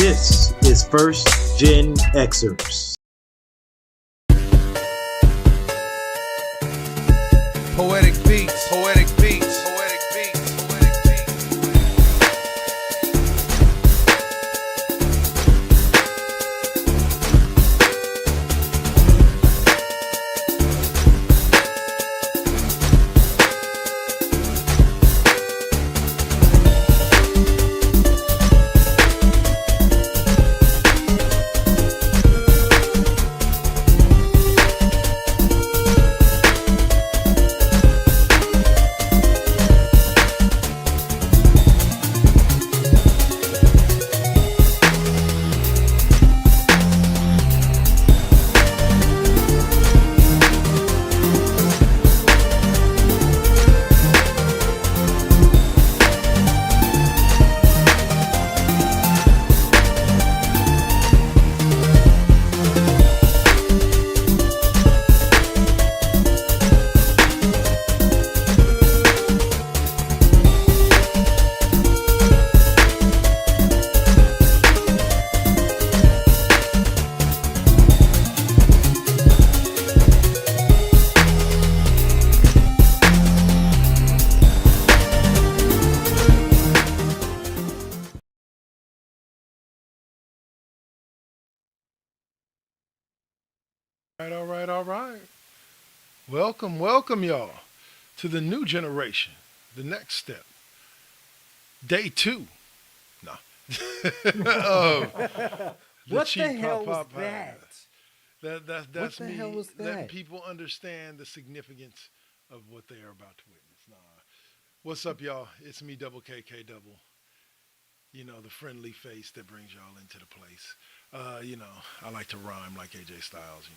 This is First GenXers. Poetic beats, poetic beats, poetic beats, poetic beats. All right. Welcome, y'all, to the new generation, the next step, day 2. No. of the What cheap the hell was pop that? That's What the me hell was letting that? people understand the significance of what they are about to witness. Nah. What's up, y'all? It's me, Double KK Double. You know, the friendly face that brings y'all into the place. I like to rhyme like AJ Styles,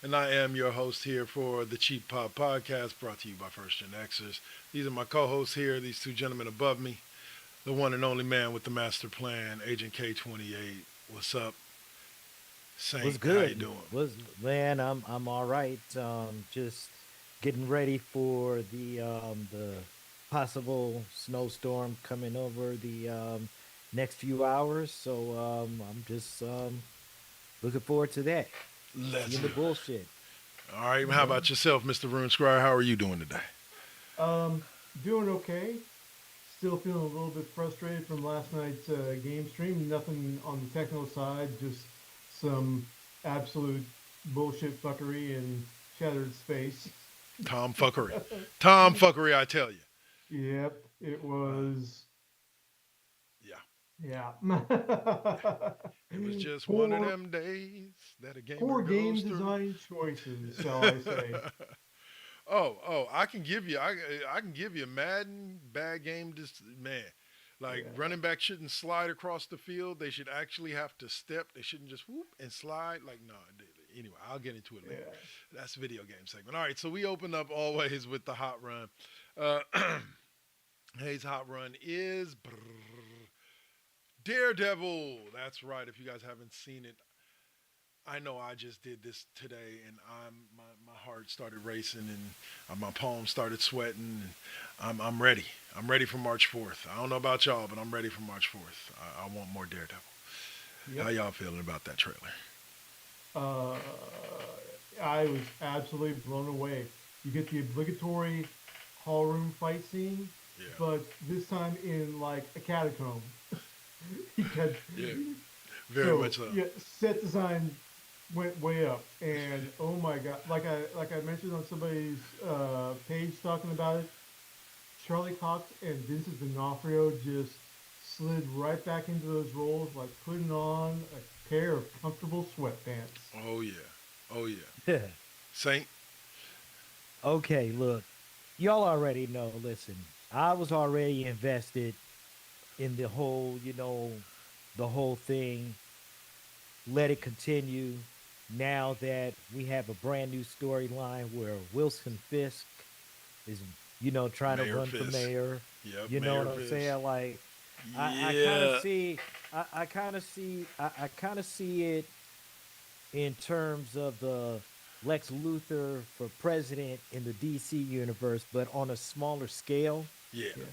and I am your host here for the Cheap Pop Podcast, brought to you by First Gen Xers. These are my co-hosts here, these two gentlemen above me. The one and only man with the master plan, Agent K28. What's up? Saint, Was good. how you doing? Man, I'm all right. Just getting ready for the possible snowstorm coming over the next few hours. So I'm just looking forward to that. Let's Seeing do the it. bullshit. All right, how about yourself, Mr. Rune Scribe? How are you doing today? Um, Doing okay. Still feeling a little bit frustrated from last night's game stream. Nothing on the technical side, just some absolute bullshit fuckery and shattered space. Tom fuckery. Tom fuckery, I tell you. Yep, it was. Yeah. Yeah. It was just one of Poor, them days that a gamer poor game goes through. design choices, shall I say? I can give you, I can give you a Madden bad game. Just man, like Yeah. running back shouldn't slide across the field. They should actually have to step. They shouldn't just whoop and slide. Like no. Anyway, I'll get into it later. Yeah. That's video game segment. All right, so we open up always with the hot run. Uh, Hayes' hot run is Daredevil. That's right. If you guys haven't seen it, I know I just did this today, and my heart started racing, and my palms started sweating. And I'm ready. I'm ready for March 4th. I don't know about y'all, but I'm ready for March 4th. I want more Daredevil. Yep. How y'all feeling about that trailer? Uh, I was absolutely blown away. You get the obligatory hall room fight scene, Yeah. but this time in like a catacomb. Because Yeah. Very much so. yeah, set design went way up, and oh my god, like I mentioned on somebody's page talking about it, Charlie Cox and Vincent D'Onofrio just slid right back into those roles, like putting on a pair of comfortable sweatpants. Oh yeah. Oh yeah. Saint. Okay, look, y'all already know. Listen, I was already invested in the whole, the whole thing. Let it continue. Now that we have a brand new storyline where Wilson Fisk is, trying to Mayor run for Fisk. mayor. Yep. You know Mayor what I'm Fisk. saying? Like, I kind Yeah. of see, I kind of see it in terms of the Lex Luthor for president in the DC universe, but on a smaller scale. Yeah. Yeah.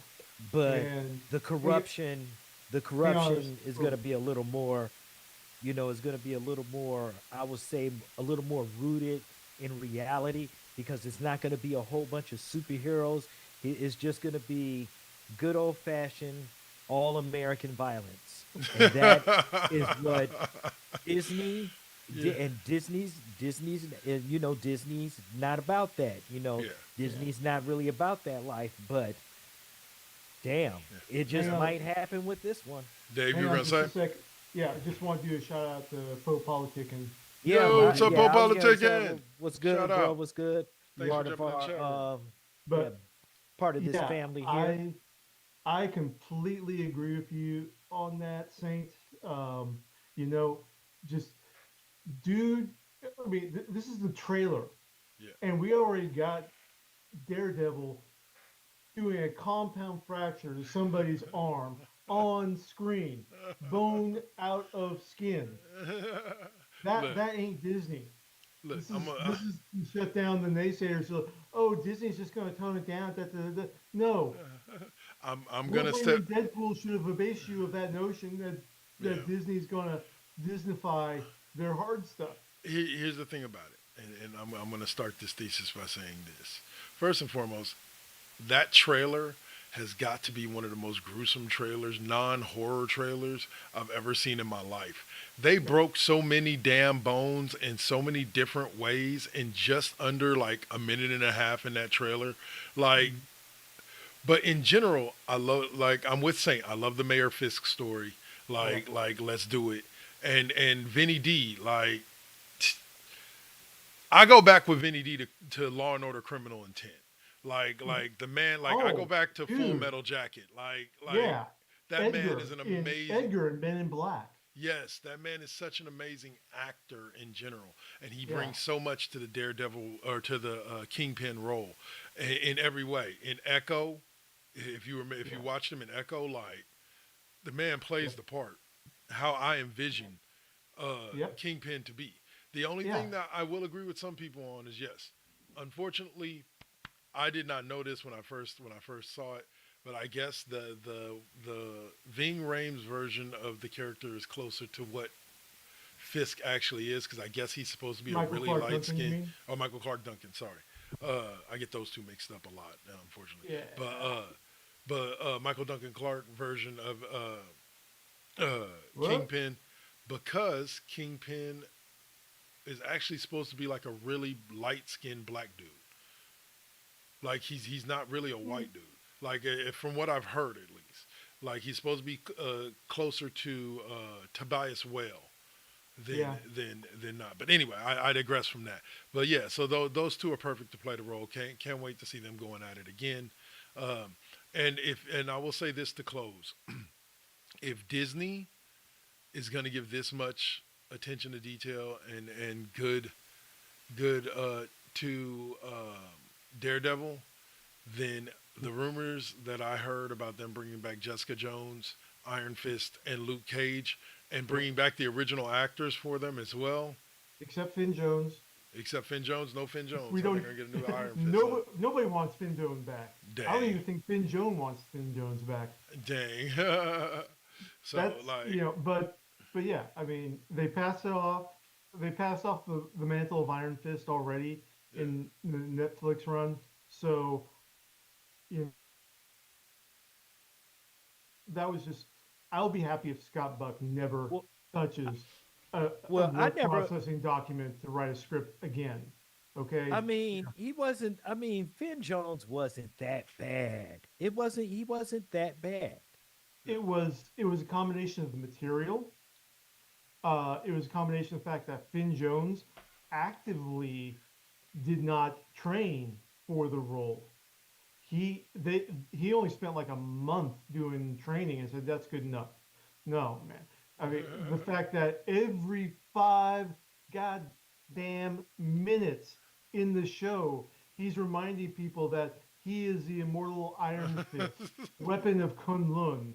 but And the we corruption, the be honest. corruption is going Oh, to be a little more, is going to be a little more, I would say, a little more rooted in reality, because it's not going to be a whole bunch of superheroes. It's just going to be good old fashioned all American violence. And that is what Disney Yeah, and Disney's and Disney's not about that. yeah, yeah. Disney's not really about that life, but damn, yeah, it yeah. just Hang on, might happen with this one. Dave, you hang were on gonna just a say? sec. Yeah, I just want to do a shout out to Faux Politic and Yeah, Yo, my what's up, the Poe yeah, I was gonna say, Politicking? what's Shout good, bro? out. What's good? Thanks for Part of jumping in the chat our room. yeah, but part of this yeah, family here. I completely agree with you on that, Saint. Um, you know, just dude. I mean, this is the trailer, Yeah. and we already got Daredevil doing a compound fracture to somebody's arm on screen, bone out of skin. That look, that ain't Disney. look. This I'm is a, this is to shut down the naysayers. So, oh, Disney's just going to tone it down. No, I'm gonna Wolverine step. and Deadpool should have abased you of that notion that Yeah. Disney's going to Disneyfy their hard stuff. Here's the thing about it, and I'm gonna start this thesis by saying this. First and foremost, that trailer has got to be one of the most gruesome trailers, non-horror trailers I've ever seen in my life. They Yeah. broke so many damn bones in so many different ways in just under like a minute and a half in that trailer. Like, Mhm. but in general, I love, like I'm with Saint. I love the Mayor Fisk story. Yeah. Like let's do it. And Vinny D, like I go back with Vinny D to Law and Order Criminal Intent. Like the man, like I go Oh, back to Full dude. Metal Jacket. Like Yeah. that man is Edgar an in amazing. Edgar and Men in Black. Yes, that man is such an amazing actor in general, and he Yeah. brings so much to the Daredevil or to the Kingpin role in every way. In Echo, if you Yeah. watched him in Echo, like the man plays Yep. the part. How I envision Yep. Kingpin to be. The only Yeah. thing that I will agree with some people on is yes. Unfortunately, I did not know this when I first saw it, but I guess the Ving Rhames version of the character is closer to what Fisk actually is, because I guess he's supposed to be a Michael really Clark light Duncan, you skinned mean? or Michael Clark Duncan. Sorry, I get those two mixed up a lot, unfortunately. Yeah. But Michael Duncan Clark version of What? Kingpin, because Kingpin is actually supposed to be like a really light skinned black dude. Like he's not really a Hmm. white dude. Like from what I've heard at least, like he's supposed to be closer to Tobias Whale Yeah. than not. But anyway, I digress from that. But yeah, so those two are perfect to play the role. Can't wait to see them going at it again. Um, and I will say this to close: if Disney is going to give this much attention to detail and good to Daredevil, then the rumors that I heard about them bringing back Jessica Jones, Iron Fist, and Luke Cage, and Yep. bringing back the original actors for them as well, Except Finn Jones. except Finn Jones, no Finn Jones, We so they're don't. gonna get a new Iron Fist. So Nobody wants Finn Jones back. I don't dang, even think Finn Jones wants Finn Jones back. dang. So That's like, but yeah. I mean, they passed it off. They passed off the mantle of Iron Fist already yeah, in the Netflix run. So you know, that was just. I'll be happy if Scott Buck never Well, touches a well, I word never. processing document to write a script again. I Okay. mean, he wasn't. I mean, Finn Jones wasn't that bad. It wasn't. He wasn't that bad. yeah, It was a combination of the material. It was a combination of the fact that Finn Jones actively did not train for the role. He only spent like a month doing training and said that's good enough. No, man. I mean, the fact that every 5 goddamn minutes in the show, he's reminding people that he is the immortal Iron Fist, weapon of Kunlun.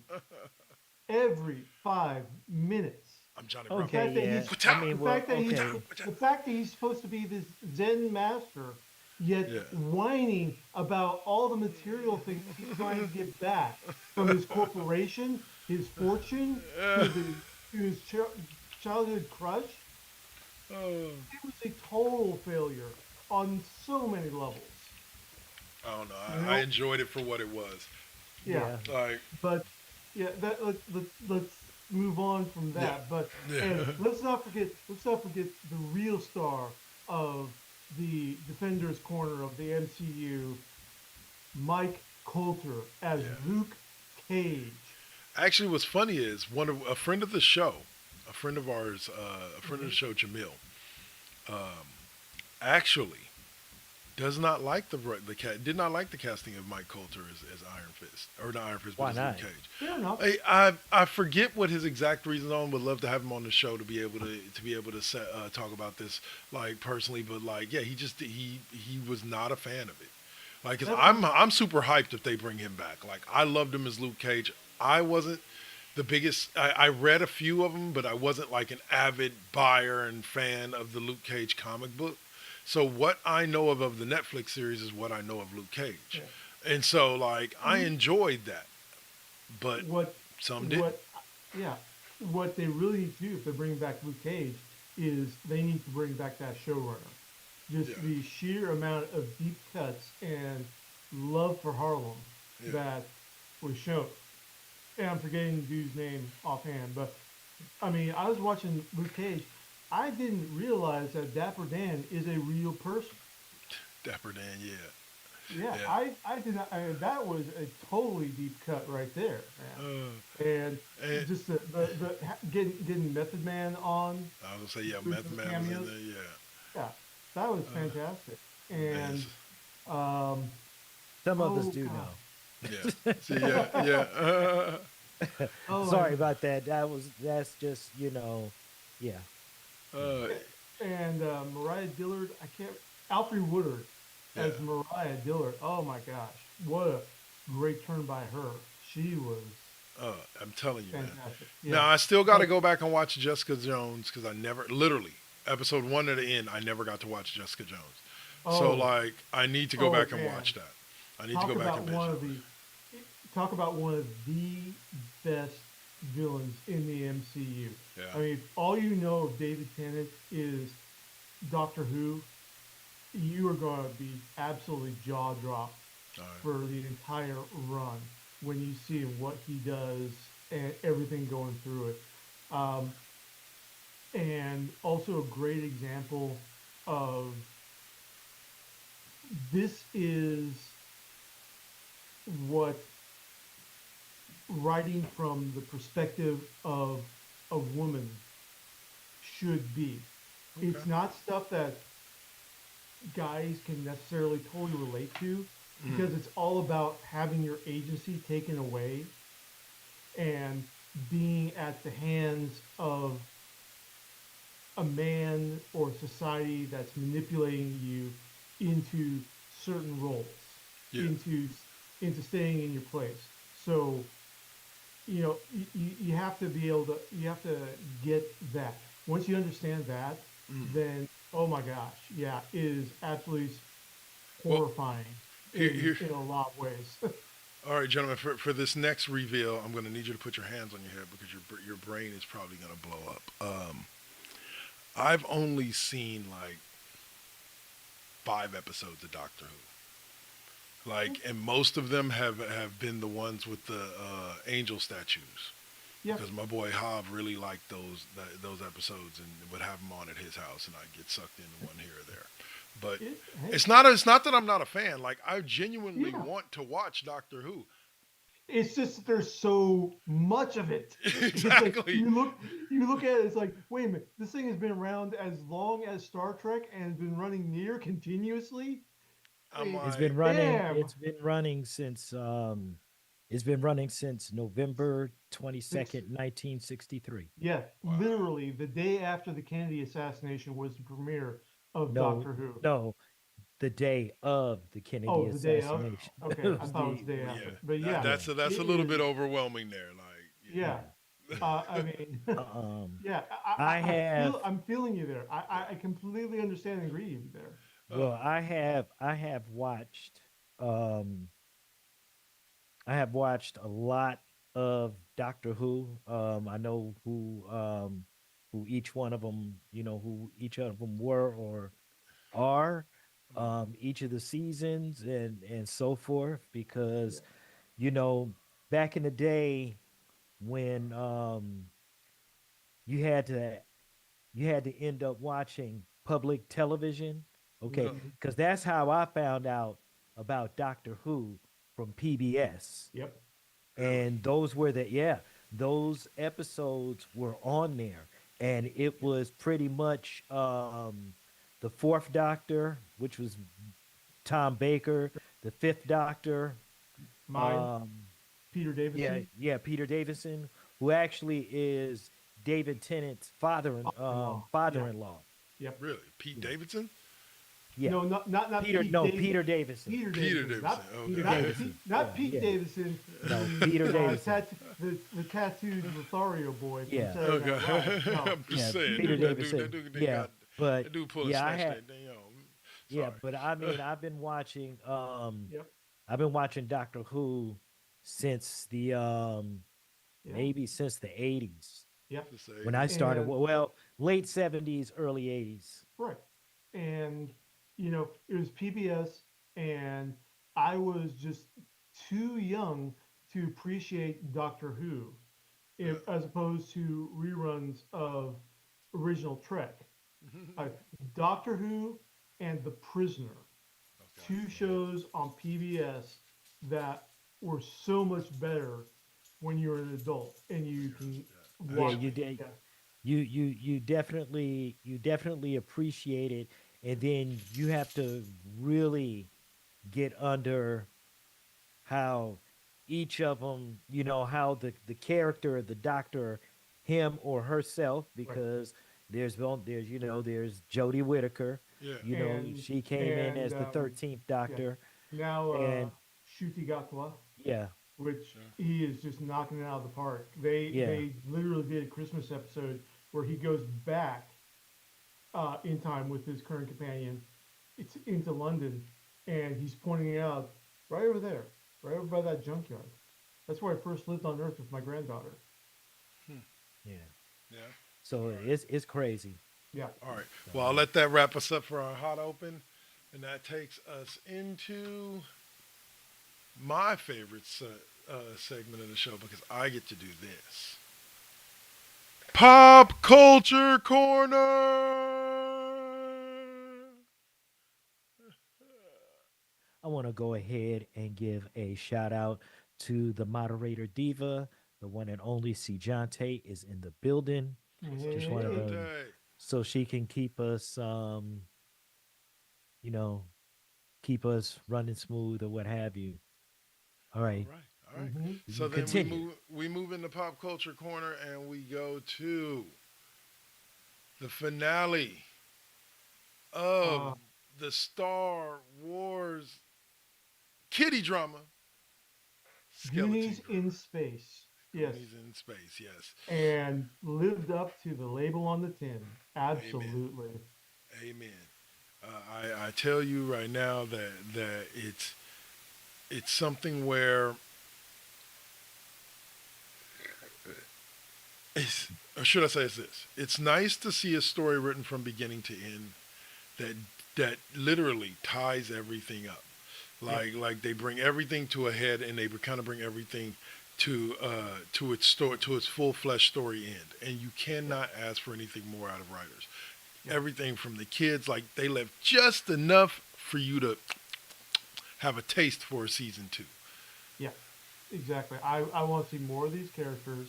Every 5 minutes. I'm Johnny The Bravo. Okay, fact that yeah. he's I Wata, mean, the well, fact that he's okay. wata, wata. the fact that he's supposed to be this Zen master yet Yeah. whining about all the material things he's trying to get back from his corporation, his fortune, to his childhood crush. Oh, It was a total failure on so many levels. I don't know. You I know, enjoyed it for what it was. yeah. Yeah. Like, But yeah, that let's move on from yeah, that. But and yeah, let's not forget the real star of the Defenders Corner of the MCU, Mike Coulter as yeah. Luke Cage. Actually, what's funny is a friend of the show, a friend of ours, a friend of the Mhm. show, Jamil, actually does not like the cat did not like the casting of Mike Coulter as Iron Fist, or not Iron Fist, but Why as Luke not? Cage. Fair enough. I forget what his exact reasons on. Would love to have him on the show to be able to talk about this like personally, but like yeah, he was not a fan of it. Like, cause That's I'm super hyped if they bring him back. Like, I loved him as Luke Cage. I wasn't the biggest. I read a few of them, but I wasn't like an avid buyer and fan of the Luke Cage comic book. So what I know of the Netflix series is what I know of Luke Cage, yeah. and so like I Mm, enjoyed that, but what some didn't. what yeah, what they really need to do if they're bringing back Luke Cage is they need to bring back that showrunner. Yeah, Just the sheer amount of deep cuts and love for Harlem yeah. that was shown. And I'm forgetting the dude's name offhand, but I mean, I was watching Luke Cage. I didn't realize that Dapper Dan is a real person. Dapper Dan. Yeah, Yeah, yeah. I did not. I mean, that was a totally deep cut right there, Uh, man. And and just getting Method Man on I was gonna say yeah, doing Method some Man was in cameos. there. Yeah, Yeah, that was uh, fantastic. man. And um, Some of us oh do gosh, Yeah. See, yeah, yeah. oh Sorry about that. That's just, yeah. Yeah. Uh, and Mariah Dillard. I can't. Alfre Woodard yeah. as Mariah Dillard. Oh my gosh, what a great turn by her. She was I'm telling you, man. fantastic. Now Yeah, I still got to but go back and watch Jessica Jones because I never, literally, episode one to the end, I never got to watch Jessica Jones. So oh like, I need to go oh back and man, watch that. I need to talk go back about and binge one it. of the talk about one of the best villains in the MCU. Yeah. I mean, if all you know of David Tennant is Doctor Who, you are going to be absolutely jaw dropped All right. for the entire run when you see what he does and everything going through it. Um, and also a great example of this is what writing from the perspective of a woman should be. Okay. It's not stuff that guys can necessarily totally relate to Mm. because it's all about having your agency taken away and being at the hands of a man or society that's manipulating you into certain roles, Yeah. into into staying in your place. So you have to be able to you have to get that. Once you understand that, Mm. then oh my gosh, yeah, it is absolutely Well, horrifying here, here. in a lot of ways. All right, gentlemen. For this next reveal, I'm going to need you to put your hands on your head because your brain is probably going to blow up. I've only seen like 5 episodes of Doctor Who. Like, and most of them have been the ones with the angel statues. Yeah, Because my boy Hob really liked those episodes and would have them on at his house, and I'd get sucked into one here or there. But hey, it's not that I'm not a fan. Like, I genuinely yeah. want to watch Doctor Who. It's just that there's so much of it. It's like Exactly. you look at it, it's like, wait a minute, this thing has been around as long as Star Trek and been running near continuously. I I'm mean, It's like, been running. damn, It's been running since November six. 22nd, 1963. Yeah, wow. literally the day after the Kennedy assassination was the premiere of No, Doctor Who. no, the day of the Kennedy Oh, the day of. assassination. Okay, It I was thought it was the the day Well, yeah, after. But that, yeah, yeah, that's a it little bit is. overwhelming there. Like, Yeah, yeah. I mean, Um, yeah, I have I'm feeling you there. I completely understand and agree with you there. Well, um I have watched a lot of Doctor Who. I know who each one of them, who each of them were or are, each of the seasons and so forth. Yeah. Because you know, back in the day when you had to you had to end up watching public television, okay, Oh, Hmm. because that's how I found out about Doctor Who from PBS. Yep. really? And those were those episodes were on there, and it Yep. was pretty much the fourth Doctor, which was Tom Baker, the fifth Doctor, Mine, um Peter yeah, Davison. yeah, Peter Davison, who actually is David Tennant's Law. Yeah. father-in-law. Yep. Really? Pete Yeah, Davidson? yeah. No, not Peter, Pete no, Dav Peter Davison. Peter Peter Davison, Davidson. Peter Okay. Davison. Not Yeah, Pete yeah. Davison, No, the Peter Davison. the tattooed Lothario boy from Yeah, Saturday Night Live. Okay. No, I'm just yeah, saying Peter Peter that Davison. dude, that Davison. dude, Yeah, that but dude pulled a yeah, I snatch had that thing. yeah, Sorry. but I've been watching Yep. Doctor Who since the Yeah. maybe since the 80s Yep. Just the when I 80s. started. And Well, late 70s, early 80s. right. And it was PBS, and I was just too young to appreciate Doctor Who, Yeah. as opposed to reruns of original Trek. Uh, Doctor Who and The Prisoner, Okay. two shows on PBS that were so much better when you're an adult and you Yes. can Yeah. Yeah, watch. you Actually, did. Yeah, You definitely appreciate it, and then you have to really get under how each of them, how the character of the doctor, him or herself, right. because there's Jodie Whittaker, yeah. And she came in and as the 13th yeah, Doctor, now and Shuti Gatwa, yeah, which Yeah. he is just knocking it out of the park. They yeah, they literally did a Christmas episode where he goes back in time with his current companion. It's into London, and he's pointing it out right over there, right over by that junkyard. That's where I first lived on Earth with my granddaughter. Hmm. yeah. Yeah. So All right. it's crazy. Yeah. All right. So Well, I'll yeah. let that wrap us up for our hot open, and that takes us into my favorite segment of the show because I get to do this. Pop culture corner. I want to go ahead and give a shout out to the moderator diva, the one and only Jante is in the building. Just wanted Hey, to, Jante. so she can you know, keep us running smooth or what have you. All All right, right. All right. mm-hmm. we So can then we continue. move into pop culture corner and we go to the finale of uh, the Star Wars kitty drama Skeleton Goonies Crew. in space. Yes, Goonies in space, yes. and lived up to the label on the tin. Amen. Absolutely. Amen. I tell you right now that it's something where it's, or should I say it's this? It's nice to see a story written from beginning to end that that literally ties everything up. Yep. Like they bring everything to a head and they kind of bring everything to its story to its full fledged story end. And you Yep. cannot ask for anything more out of writers. Yep. Everything from the kids, like they left just enough for you to have a taste for a season two. Yeah. Exactly. I want to see more of these characters.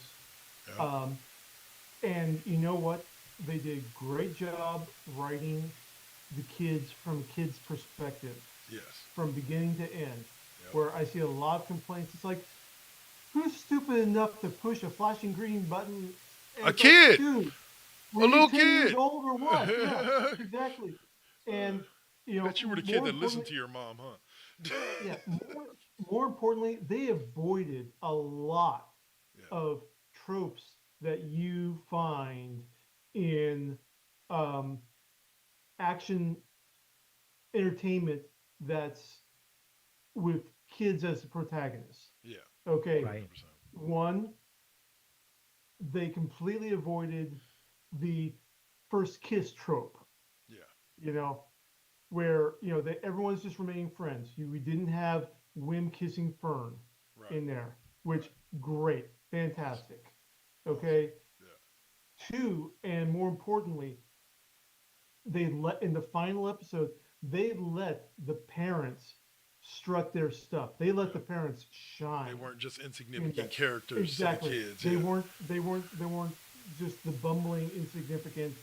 Yeah. Um, and you know what? They did a great job writing the kids from kids' perspective, Yes. from beginning to end. Yep. Where I see a lot of complaints. It's like, who's stupid enough to push a flashing green button? And A it's like, kid, dude, a were you little 10 years kid. old or what? Yeah, exactly. And Bet you were the kid more that listened importantly, to your mom, huh? yeah, more importantly, they avoided a lot Yeah. of tropes that you find in um, action entertainment that's with kids as the protagonists. Yeah. Okay, Right. 100%. one, they completely avoided the first kiss trope. Yeah. You know, where everyone's just remaining friends. We didn't have Wim kissing Fern Right. in there, which Right. great, Awesome. fantastic. Awesome. Okay, Yeah. two, and more importantly, they let in the final episode they let the parents strut their stuff. They let the Yeah. parents They shine weren't just in insignificant that. characters to the Exactly. kids. They Yeah. weren't. They weren't just the bumbling, insignificant,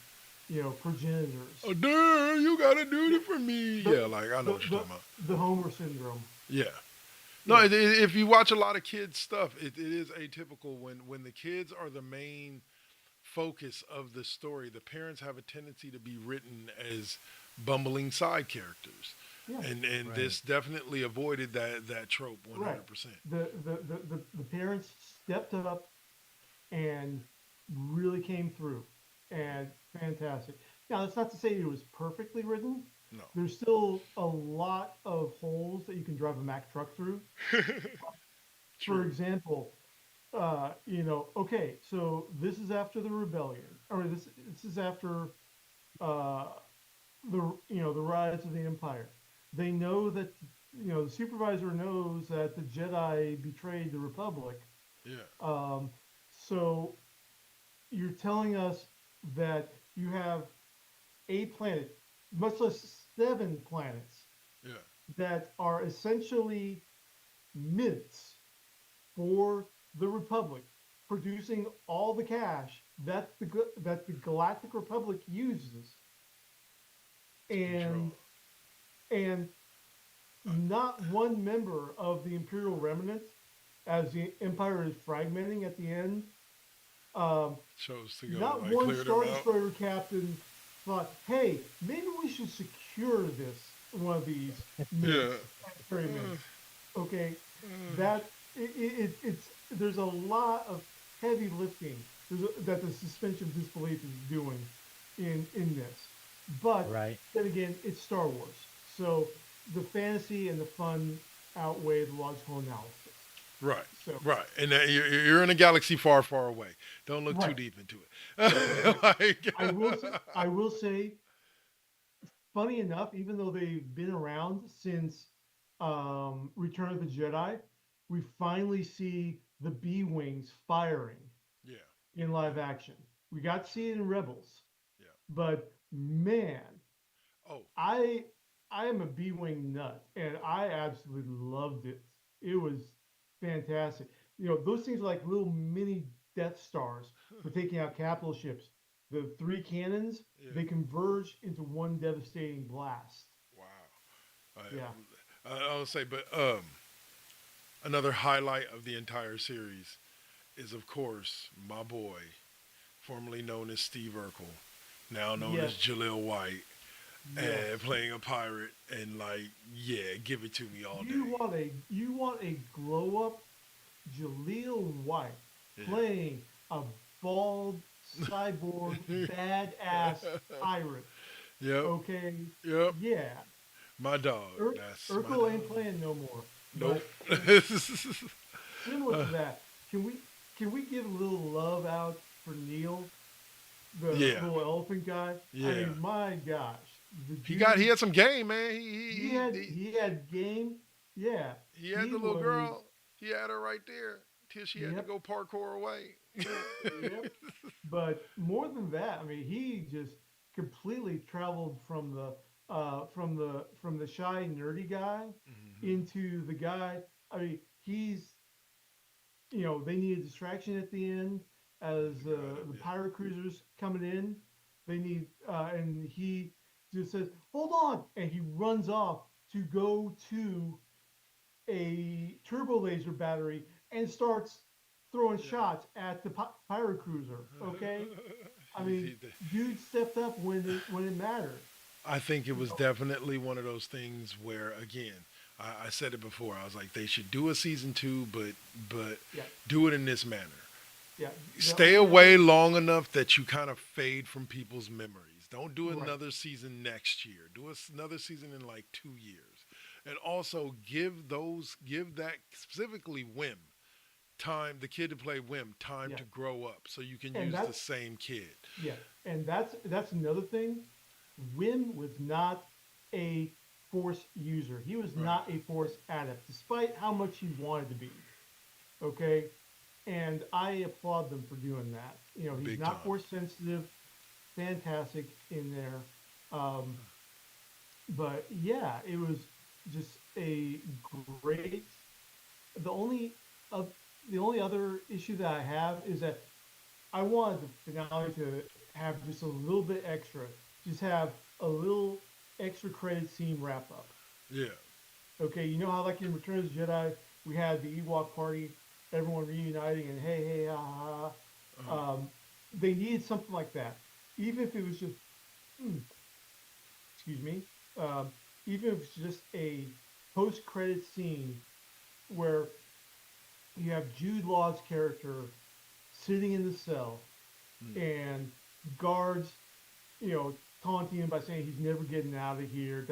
progenitors. Oh, Dad, you gotta do The it for me. the Yeah, like I know the what you're the, talking about. the Homer syndrome. Yeah. No, Yeah. if you watch a lot of kids stuff, it is atypical when the kids are the main focus of the story. The parents have a tendency to be written as bumbling side characters, Yeah. and Right. this definitely avoided that trope Right. 100%. The parents stepped up and really came through, and fantastic. Now, that's not to say it was perfectly written. No. There's still a lot of holes that you can drive a Mack truck through. For True. example, okay, so this is after the rebellion, or this is after uh, the rise of the Empire. They know that the supervisor knows that the Jedi betrayed the Republic. Yeah. Um, so you're telling us that you have a planet, much less 7 planets, Yeah. that are essentially mints for the Republic, producing all the cash that the Galactic Republic uses, To control. and and Uh, not one member of the Imperial Remnant, as the Empire is fragmenting at the end, um, chose to go not like one clear them Star out. Destroyer captain thought, "Hey, maybe we should secure this one of these Yeah. mints, planetary Uh, mints." Okay, uh, that it's there's a lot of heavy lifting that the suspension of disbelief is doing in this, but Right. then again, it's Star Wars, so the fantasy and the fun outweigh the logical analysis. right. So Right. And you're in a galaxy far, far away. Don't look too right, deep into right. it. Like, I will say, funny enough, even though they've been around since Return of the Jedi, we finally see the B wings firing yeah. in live action. We got to see it in Rebels, Yeah. but man, Oh, I I am a B wing nut, and I absolutely loved it. It was fantastic. Those things are like little mini Death Stars for taking out capital ships. The three cannons, yeah. they converge into one devastating blast. Wow. Yeah. I'll say, but another highlight of the entire series is, of course, my boy, formerly known as Steve Urkel, now known as Yes. Jaleel White, Yes. and playing a pirate, and like, yeah, give it to me all You day. want a you want a glow up Jaleel White Yeah. playing a bald cyborg badass pirate. Yep. Okay. Yep. Yeah. My dog. Ur- That's my Urkel ain't dog. playing no more. Nope. But similar to that, can we give a little love out for Neil, the Yeah. little elephant guy? I Yeah. mean, my gosh, the He dude, had some game, man. he had he had game. Yeah, He had he the little was. girl. He had her right there till she had to Yep, go parkour away. yep. But more than that, I mean, he just completely traveled from the shy nerdy guy Hmm. into the guy. I mean, they need a distraction at the end as The guy that, the yeah. pirate cruisers coming in. They need, and he just says, "Hold on," and he runs off to go to a turbo laser battery and starts throwing Yeah. shots at the pirate cruiser. Okay, I He's, mean, dude stepped up when it mattered. I think it You was know? definitely one of those things where, again, I said it before. I was like, they should do a season 2, but Yeah, do it in this manner. yeah. The Stay only away other, long enough that you kind of fade from people's memories. seasons. Don't do Right. another season next year. Do another season in like 2 years, and also give that specifically Whim time, the kid to play Whim time Yeah. to grow up, so you can And use the that's same kid. yeah. And that's another thing. Wim was not a force user. He was Right. not a force adept, despite how much he wanted to be. Okay. And I applaud them for doing that. You know, he's Big not time. force sensitive. Fantastic in there. Um, but yeah, it was just a great. The only of the only other issue that I have is that I wanted the finale to have just a little bit extra, just have a little extra credit scene wrap up. Yeah. Okay, you know how like in Return of the Jedi we had the Ewok party, everyone reuniting and hey hey ha ha. Uh-huh. Ha. They needed something like that, even if it was just mm, excuse me, um, even if it's just a post credit scene where you have Jude Law's character sitting in the cell Mm. and guards, you know, taunting him by saying he's never getting out of here,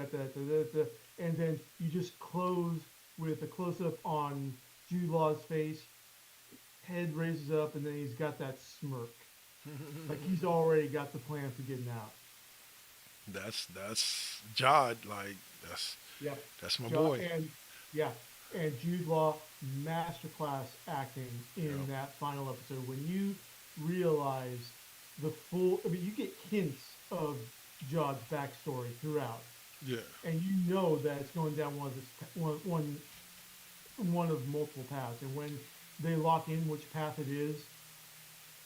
and then you just close with a close up on Jude Law's face, head raises up, and then he's got that smirk, like he's already got the plan for getting out. That's Jod. Like Yep. that's my boy. And yeah, and Jude Law masterclass acting in Yep. that final episode when you realize the full. I mean, you get hints of Jod's backstory throughout, Yeah. and you know that it's going down one of multiple paths. And when they lock in which path it is,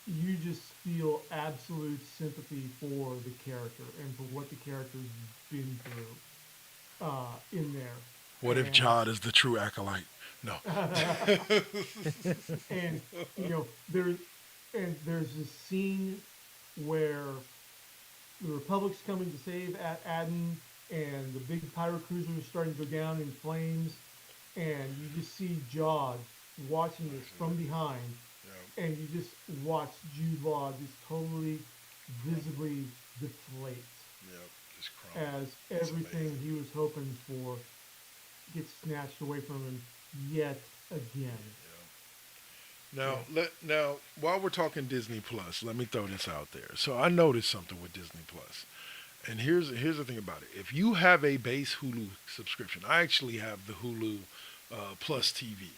you just feel absolute sympathy for the character and for what the character's been through in there. What if And Jod is the true acolyte? No. and you know there's this scene where the Republic's coming to save Aden, and the big pyro cruiser is starting to go down in flames, and you just see Jod watching this from behind, Yeah. and you just watch Jude Law just totally visibly deflate Yeah. Just crumble. as It's everything amazing. he was hoping for gets snatched away from him yet again. Now, Yeah. while we're talking Disney Plus, let me throw this out there. So I noticed something with Disney Plus, and here's the thing about it. If you have a base Hulu subscription, I actually have the Hulu Plus TV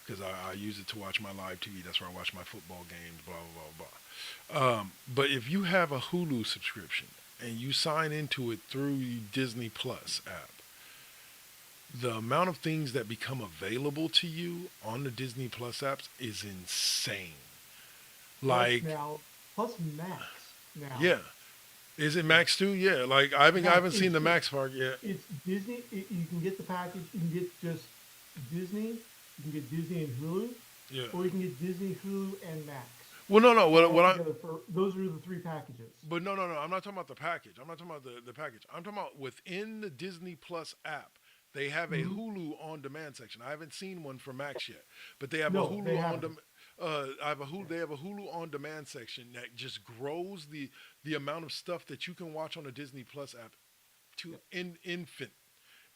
because I use it to watch my live TV. That's where I watch my football games. Blah blah blah blah. But if you have a Hulu subscription and you sign into it through Disney Plus app, the amount of things that become available to you on the Disney Plus apps is insane. Plus Like, now, plus Max now. yeah, is it Max too? Yeah, like I Max, haven't seen the Max part yet. it's Disney. You can get the package. You can get just Disney. You can get Disney and Hulu, Yeah. or you can get Disney, Hulu, and Max. Well, no, no. All What I together for those are the three packages. but no, no, no. I'm not talking about the package. I'm not talking about the package. I'm talking about within the Disney Plus app. They have a Hmm. Hulu on demand section. I haven't seen one for Max yet, but they have a No, they Hulu on haven't. demand. I have a Hulu. They have a Hulu on demand section that just grows the amount of stuff that you can watch on the Disney Plus app to Yep. infant,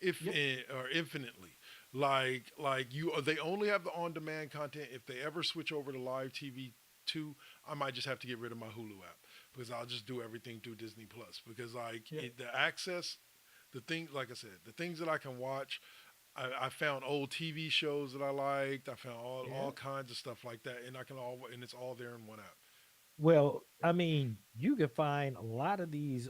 if Yep. or infinitely. Like you, they only have the on demand content. If they ever switch over to live TV too, I might just have to get rid of my Hulu app because I'll just do everything through Disney Plus because Yep. the access, the things like I said, the things that I can watch. I found old TV shows that I liked. I found Yeah. all kinds of stuff like that, and I can all and it's all there in one app. Well, I mean, you can find a lot of these,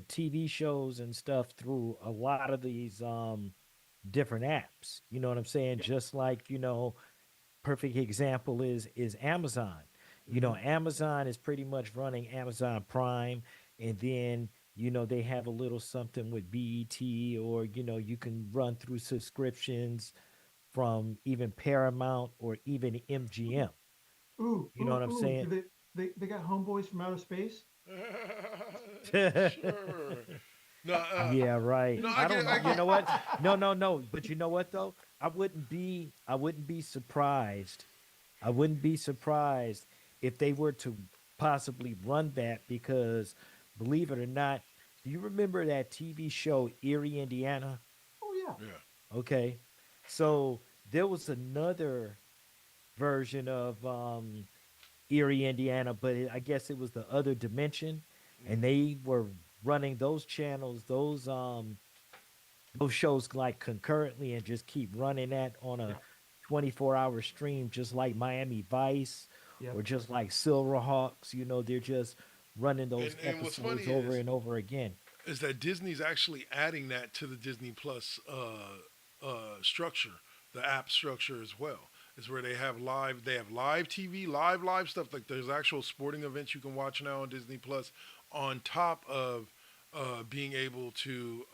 TV shows and stuff through a lot of these different apps. You know what I'm saying? Yep. Just like, perfect example is Amazon. Hmm. Amazon is pretty much running Amazon Prime, and then they have a little something with BET, or you can run through subscriptions from even Paramount or even MGM. Ooh, You know ooh, what I'm ooh. saying? They got homeboys from outer space. Sure. No, Yeah, right. no, I don't know. I You get. know what? No, no, no. But you know what though? I wouldn't be surprised. I wouldn't be surprised if they were to possibly run that because, believe it or not, do you remember that TV show Erie, Indiana? Oh yeah. Yeah. Okay, so there was another version of Erie, Indiana, but I guess it was the other dimension, and Mm. they were running those channels, those shows like concurrently and just keep running that on a Yeah. 24-hour stream, just like Miami Vice or Yep. just like Silverhawks. They're just running And those and what's funny episodes over and over again. is that Disney's actually adding that to the Disney Plus structure, the app structure as well. Is where they have live TV, live stuff. Like there's actual sporting events you can watch now on Disney Plus, on top of being able to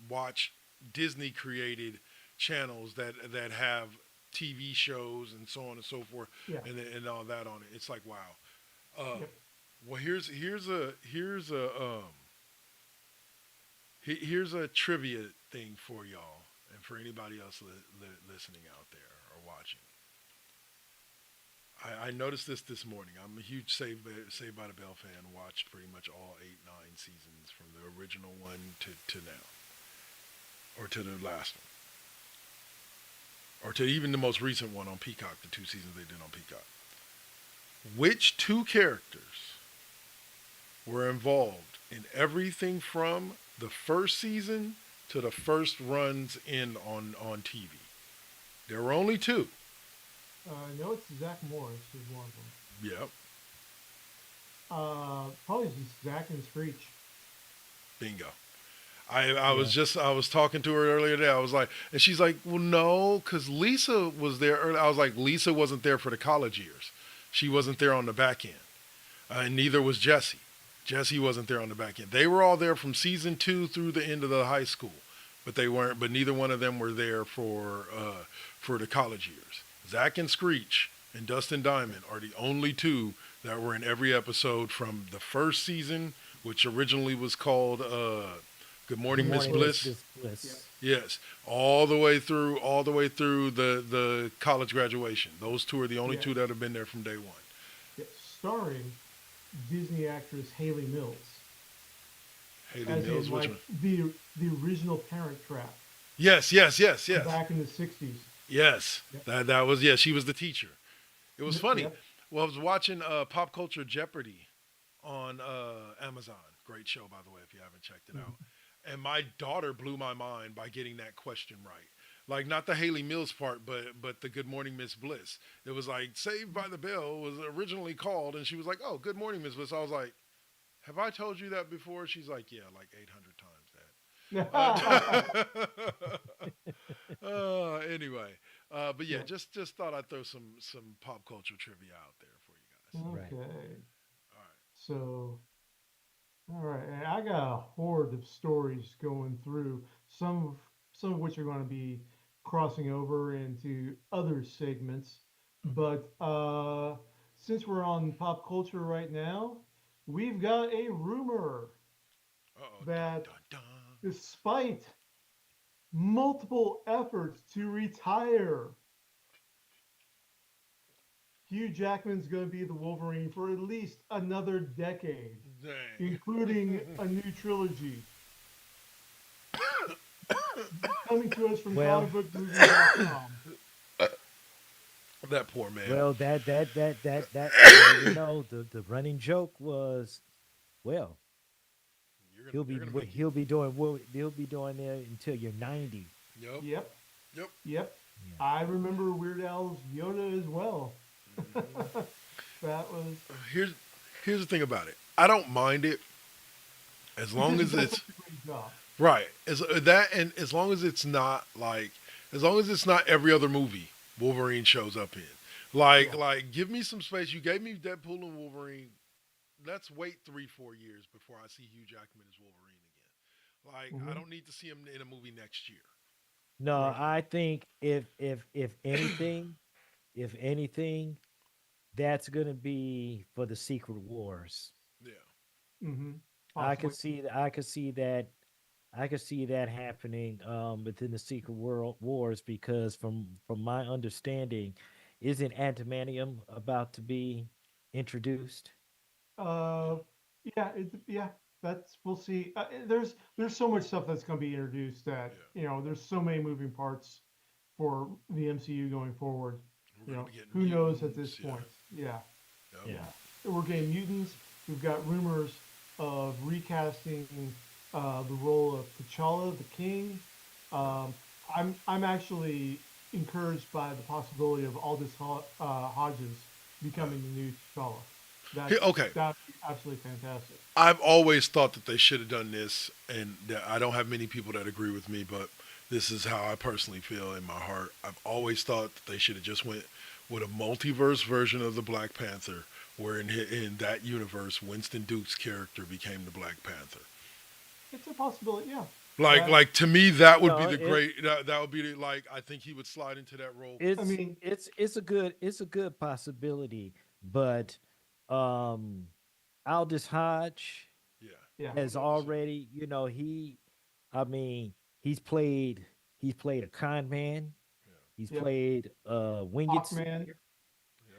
watch Disney created channels that have TV shows and so on and so forth, Yeah. and all that on it. It's like wow. Uh, Yep. well, here's a trivia thing for y'all and for anybody else listening out there or watching. I noticed this morning. I'm a huge Saved by the Bell fan. Watched pretty much all 8, 9 seasons from the original one to now, or to the last one, or to even the most recent one on Peacock. The 2 seasons they did on Peacock. Which two characters were involved in everything from the first season to the first runs in on TV? There were only two. No, it's Zach Morris is one of them. Yep. Probably just Zach and Screech. Bingo. Yeah. I was talking to her earlier today. I was like, and she's like, well, no, because Lisa was there early. I was like, Lisa wasn't there for the college years. She wasn't there on the back end, and neither was Jesse. Jesse wasn't there on the back end. They were all there from season 2 through the end of the high school, but they weren't. But neither one of them were there for the college years. Zach and Screech and Dustin Diamond are the only two that were in every episode from the first season, which originally was called Good Good Morning Miss morning, Miss Bliss. Yep. Bliss. Yes, all the way through the college graduation. Those two are the only Yeah. two that have been there from day one. Yeah. Starring Disney actress Haley Mills, Haley as Mills, in which like one? the original Parent Trap Yes. back in the '60s. Yes, Yep. that was yeah. She was the teacher. It was funny. Yep. Well, I was watching Pop Culture Jeopardy on Amazon. Great show, by the way, if you haven't checked it out. And my daughter blew my mind by getting that question right. Like not the Haley Mills part, but the Good Morning Miss Bliss. It was like Saved by the Bell was originally called, and she was like, "Oh, Good Morning Miss Bliss." I was like, "Have I told you that before?" She's like, "Yeah, like 800 times, Dad." Anyway, but yeah, Yeah. just thought I'd throw some pop culture trivia out there for you guys. Right. Okay. All right. So, all right, and I got a horde of stories going through. Some of which are going to be crossing over into other segments. Okay. But since we're on pop culture right now, we've got a rumor Uh oh. Dun that dun dun. despite multiple efforts to retire, Hugh Jackman's going to be the Wolverine for at least another decade, Dang. including a new trilogy coming to us from Well, comicbookmovies.com. That poor man. well, the running joke was, well, They're gonna make you. he'll be doing it until you're 90. Yep. Yep, Yep. yep. Yeah. I remember Weird Al's Yoda as well. That was Here's here's the thing about it. I don't mind it as long because as he does it's such a great job. right. As that and as long as it's not like as long as it's not every other movie Wolverine shows up in. Yeah. Like give me some space. You gave me Deadpool and Wolverine. Let's wait 3 4 years before I see Hugh Jackman as Wolverine again. Like I Hmm. don't need to see him in a movie next year. No, Right. I think if anything, that's gonna be for the Secret Wars. Yeah. Hmm. I could Possibly. see I could see that I could see that happening within the Secret World Wars because from my understanding, isn't antimanium about to be introduced? Uh, yeah, yeah. That's we'll see. There's so much stuff that's going to be introduced that Yeah. there's so many moving parts for the MCU going forward. We're gonna be getting Who knows at this mutants. Yeah. point? Yeah, Yep. Yeah. yeah. We're getting mutants. We've got rumors of recasting the role of T'Challa, the King. Yep. Um, I'm actually encouraged by the possibility of Aldous Hodges Uh, becoming the new T'Challa. okay. That'd be absolutely fantastic. I've always thought that they should have done this, and I don't have many people that agree with me, but this is how I personally feel in my heart. I've always thought that they should have just went with a multiverse version of the Black Panther, where in that universe, Winston Duke's character became the Black Panther. It's a possibility. Yeah, Like, that. like to me, that would be No, the great. That would be the, like. I think he would slide into that role. I it's mean, it's a good possibility, but um Aldous Hodge Yeah, yeah, I would has love to see him. already, I mean, he's played a con man, he's yep. played winged Hawkman. Sleeper,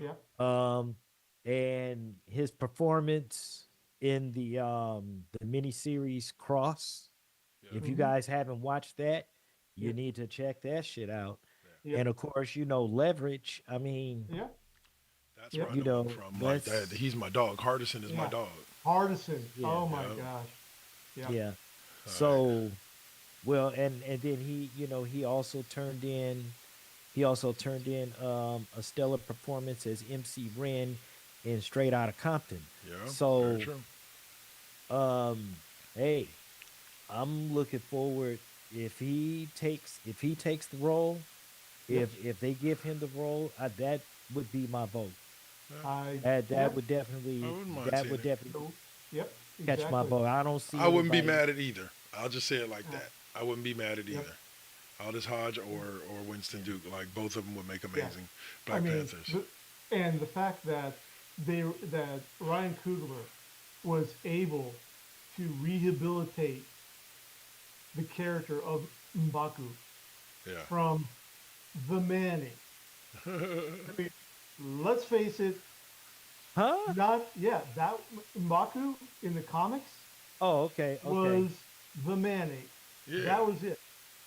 Yeah, Yeah, um and his performance in the miniseries Cross. yeah, If you hmm, guys haven't watched that, you yep, need to check that shit out. yeah. And yep, of course, Leverage. I mean, yeah, That's where I yep, know him from. Like that. that's He's my dog. Hardison is my yeah. dog. Hardison. yeah, Oh my Yeah. gosh. Yeah, yeah. All right. So, well, and then he also turned in a stellar performance as MC Ren in Straight Outta Compton. Yeah. Very So, true. um, hey, I'm looking forward if he takes the role, yep. if they give him the role, that would be my vote. Yeah. That Yep. would I wouldn't mind seeing it. definitely So, yep, catch my exactly. vote. I don't see I wouldn't be anybody. mad at either. I'll just say it like Uh, that. I wouldn't be mad at yep. either. Aldous Hodge or Winston Duke, like both of them would make Yeah. amazing I Black mean, Panthers. and the fact that that Ryan Coogler was able to rehabilitate the character of M'Baku Yeah. from the Manning. I mean, let's face it, Huh? not yeah, that M'Baku in the comics Oh, okay, okay. was the Manning. Yeah. That was it.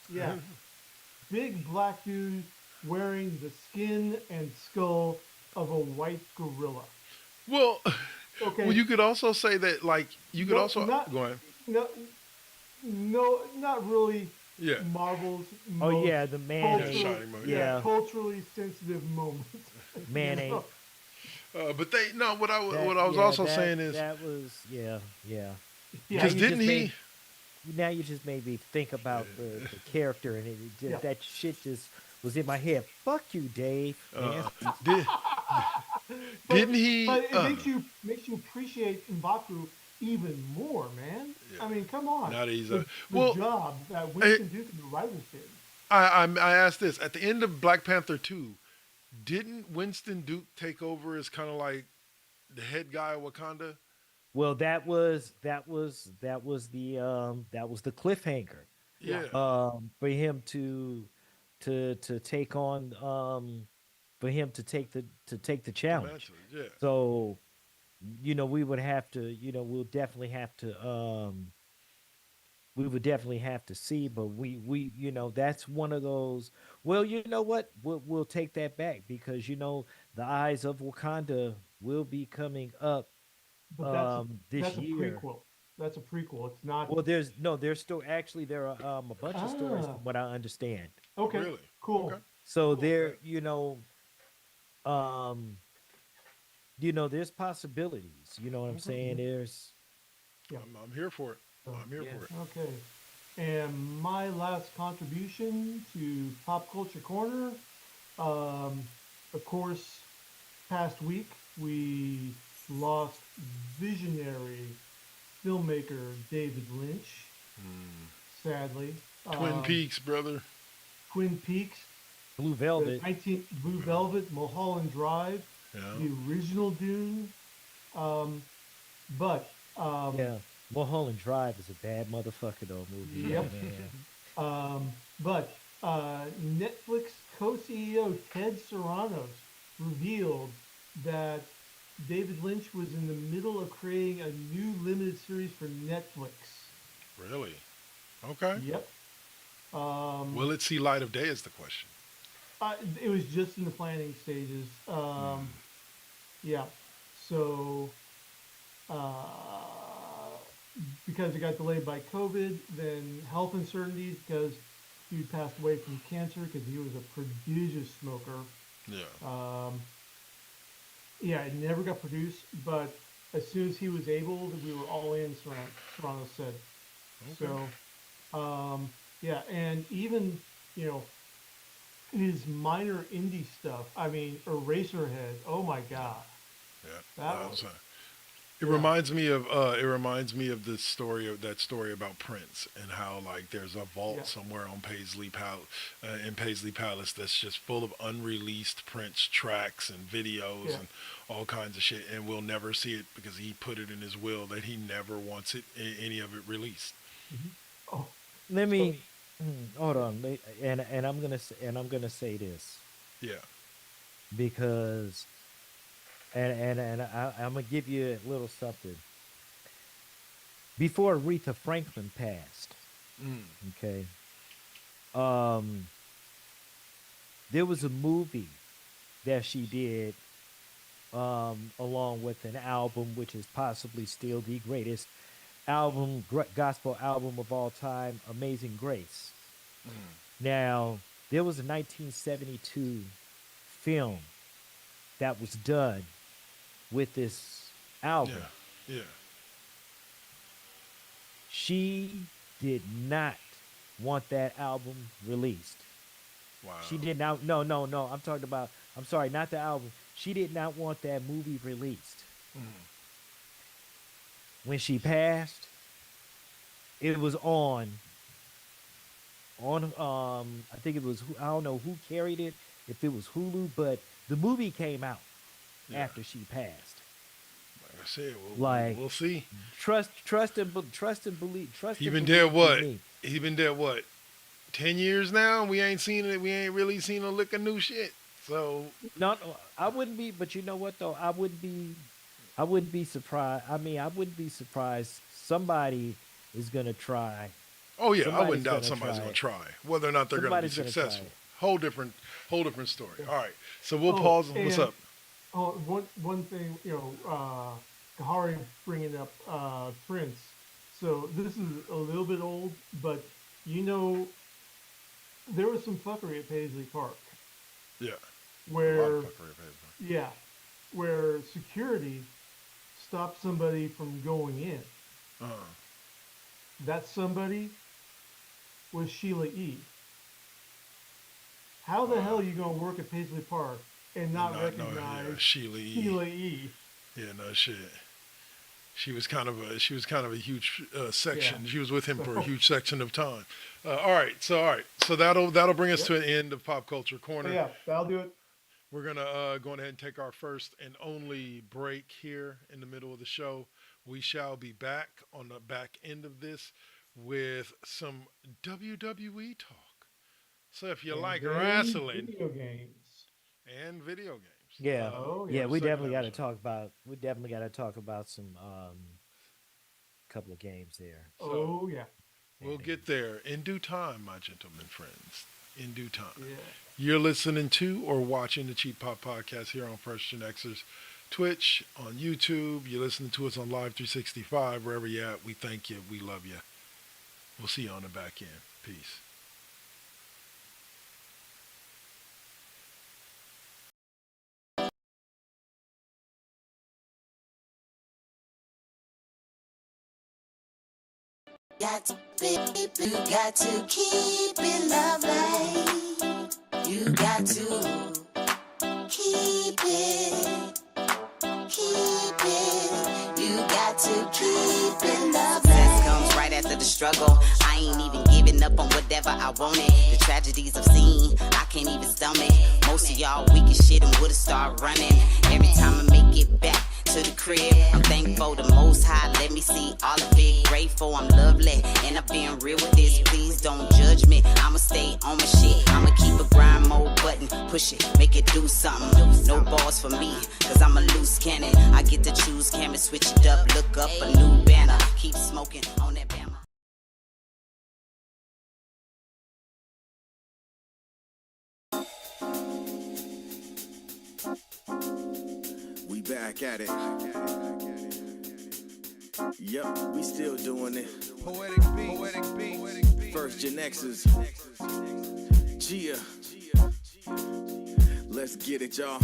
Yeah, big black dude wearing the skin and skull of a white gorilla. well, well, Okay, you could also say that, like, you could no, also not go ahead. no, no, not really. Yeah. Marvel's Oh most yeah, the Yeah. mayonnaise. cultural, Shining moment. Yeah. yeah, Yeah, culturally sensitive moment. mayonnaise. But they no. That What I was yeah, also saying is that was yeah, yeah. Now Yeah, because you didn't just he? made now you just made me think about the character, and yeah. that shit just was in my head. Fuck you, Dave, man. Did but didn't he? but it makes you appreciate M'Baku even more, man. Yeah. I mean, come on, Now that he's the well, job that I, Winston Duke and the writers did. I asked this at the end of Black Panther 2. Didn't Winston Duke take over as kind of like the head guy of Wakanda? Well, that was the cliffhanger Yeah, Yeah, for him to take on for him to take the the challenge. mantle. Yeah, So, we would have to, we would definitely have to see, but that's one of those. Well, you know what? We'll take that back because the eyes of Wakanda will be coming up but this that's a year. prequel. That's a prequel. It's not. Well, there's still actually there are a bunch of stories Ah, from what I understand. okay, really. Okay. cool, So cool. Okay. um, there's possibilities. You know what I'm Okay. saying? There's Yeah. I'm here for it. So, I'm here yeah. for it. okay. And my last contribution to Pop Culture Corner, um, of course, past week we lost visionary filmmaker David Lynch, sadly. Twin Peaks, brother. Twin Peaks, Blue the Velvet. 19 Blue Velvet, Mulholland Drive, Yeah. the original Dune. Um, but Yeah. Mulholland Drive is a bad motherfucker though movie. yep. Man. But Netflix co-CEO Ted Sarandos revealed that David Lynch was in the middle of creating a new limited series for Netflix. Really? Okay. Yep. Will it see light of day is the question. It was just in the planning stages. Yeah. So, because it got delayed by COVID, then health uncertainties because he passed away from cancer because he was a prodigious smoker. Yeah. Yeah, it never got produced, but as soon as he was able, we were all in, Toronto said. Okay. So, yeah, and even, his minor indie stuff, I mean, Eraserhead, oh my God. Yeah. It Yeah. reminds me of the story of that story about Prince and how like there's a vault Yeah. somewhere on Paisley Palace that's just full of unreleased Prince tracks and videos Yeah. and all kinds of shit, and we'll never see it because he put it in his will that he never wants any of it released. Oh, Let me hold on, and I'm gonna say this Yeah. because I'm gonna give you a little something. Before Aretha Franklin passed, Mm. okay, there was a movie that she did along with an album which is possibly still the greatest gospel album of all time, Amazing Grace. Now, there was a 1972 film that was done with this album. Yeah. Yeah. She did not want that album released. Wow. She did not. No. I'm sorry, not the album. She did not want that movie released. When she passed, it was on. I think it was. I don't know who carried it. If it was Hulu, but the movie came out after she passed. Like I said, we'll see. Trust and believe. He been dead what? He been dead what? 10 years now. We ain't seen it. We ain't really seen a lick of new shit. So no, I wouldn't be. But you know what though? I wouldn't be surprised. I mean, I wouldn't be surprised. Somebody is gonna try. Oh yeah, I Somebody's wouldn't doubt gonna somebody's try going it. to try. Whether or not they're going to be Somebody's gonna try successful, it. whole different story. All right, so we'll pause. What's and- up? Oh, one thing, Kahari bringing up Prince. So this is a little bit old, but there was some fuckery at Paisley Park Yeah. where where security stopped somebody from going in. That somebody was Sheila E. How the hell are you going to work at Paisley Park and not recognize Sheila E. Sheila E? Yeah, no shit. She was kind of a huge section. Yeah. She was with him for a huge section of time. All right, so that'll bring us to an end of Pop Culture Corner. Yeah, that'll do it. We're gonna go ahead and take our first and only break here in the middle of the show. We shall be back on the back end of this with some WWE talk. So if you like wrestling Video games. and video games, Yeah, yeah, we second definitely got to episode. talk about. We definitely got to talk about some couple of games there. Oh yeah. We'll get there in due time, my gentlemen friends. In due time. Yeah. You're listening to or watching the Cheap Pop Podcast here on First GenXers Twitch, on YouTube. You're listening to us on Live 365, wherever you're at. We thank you. We love you. We'll see you on the back end. Peace. Got to, baby, you got to keep it lovely. You got to keep it. You got to keep it lovely. Success comes right after the struggle. I ain't even giving up on whatever I wanted. The tragedies I've seen, I can't even stomach. Most of y'all weak as shit and would've started running. Every time I make it back to the crib, I'm thankful the Most High let me see all of it. Grateful I'm lovely, and I'm being real with this. Please don't judge me. I'ma stay on my shit. I'ma keep a grind mode button button, push it, make it do something. No balls for me, cause I'm a loose cannon. I get to choose camera, switch it up, look up a new banner. Keep smoking on that bama. We back at it. Yep, we still doing it. Poetic beat. First GenXers. Gia. Let's get it, y'all.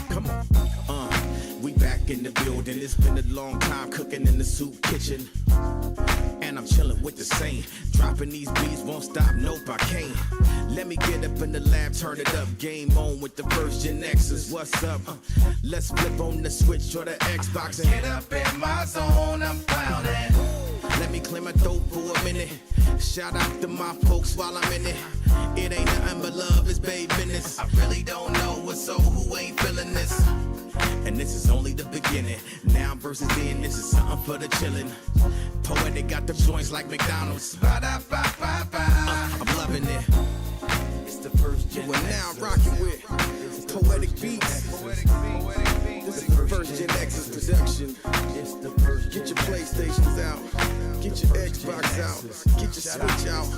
Come on. We back in the building. It's been a long time cooking in the soup kitchen. And I'm chilling with the same. Dropping these beats, won't stop, nope, I can't. Let me get up in the lab, turn it up. Game on with the first GenXers. What's up? Let's flip on the switch or the Xbox and get up in my zone, I'm clowning. Let me clear my throat for a minute. Shout out to my folks while I'm in it. It ain't nothing but love, it's babe business. I really don't know what's so who ain't feeling this. And this is only the beginning. Now versus then, this is something for the chillin'. Poetic got the joints like McDonald's. I'm loving it. It's the first gen. We're now rocking with Poetic Beats. This is the first GenXers production. Get your PlayStations out. Get your Xbox out. Get your Switch out.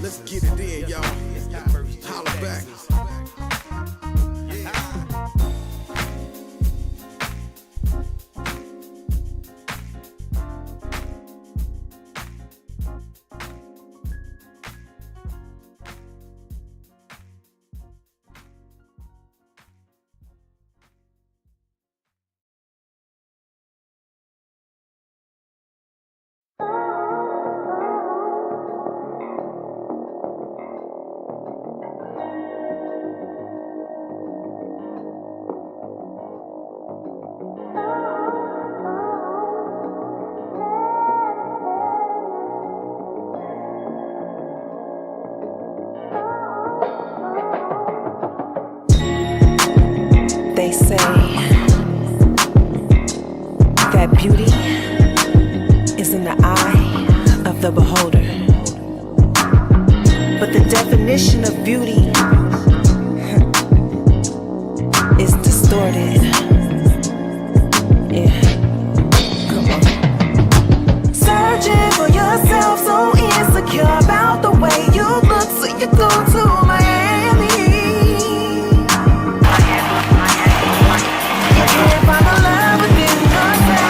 Let's get it in, y'all. Holla back. They say that beauty is in the eye of the beholder. But the definition of beauty is distorted. Yeah. Come on. Searching for yourself, so insecure about the way you look, so you go to Miami. You can't find the love within yourself.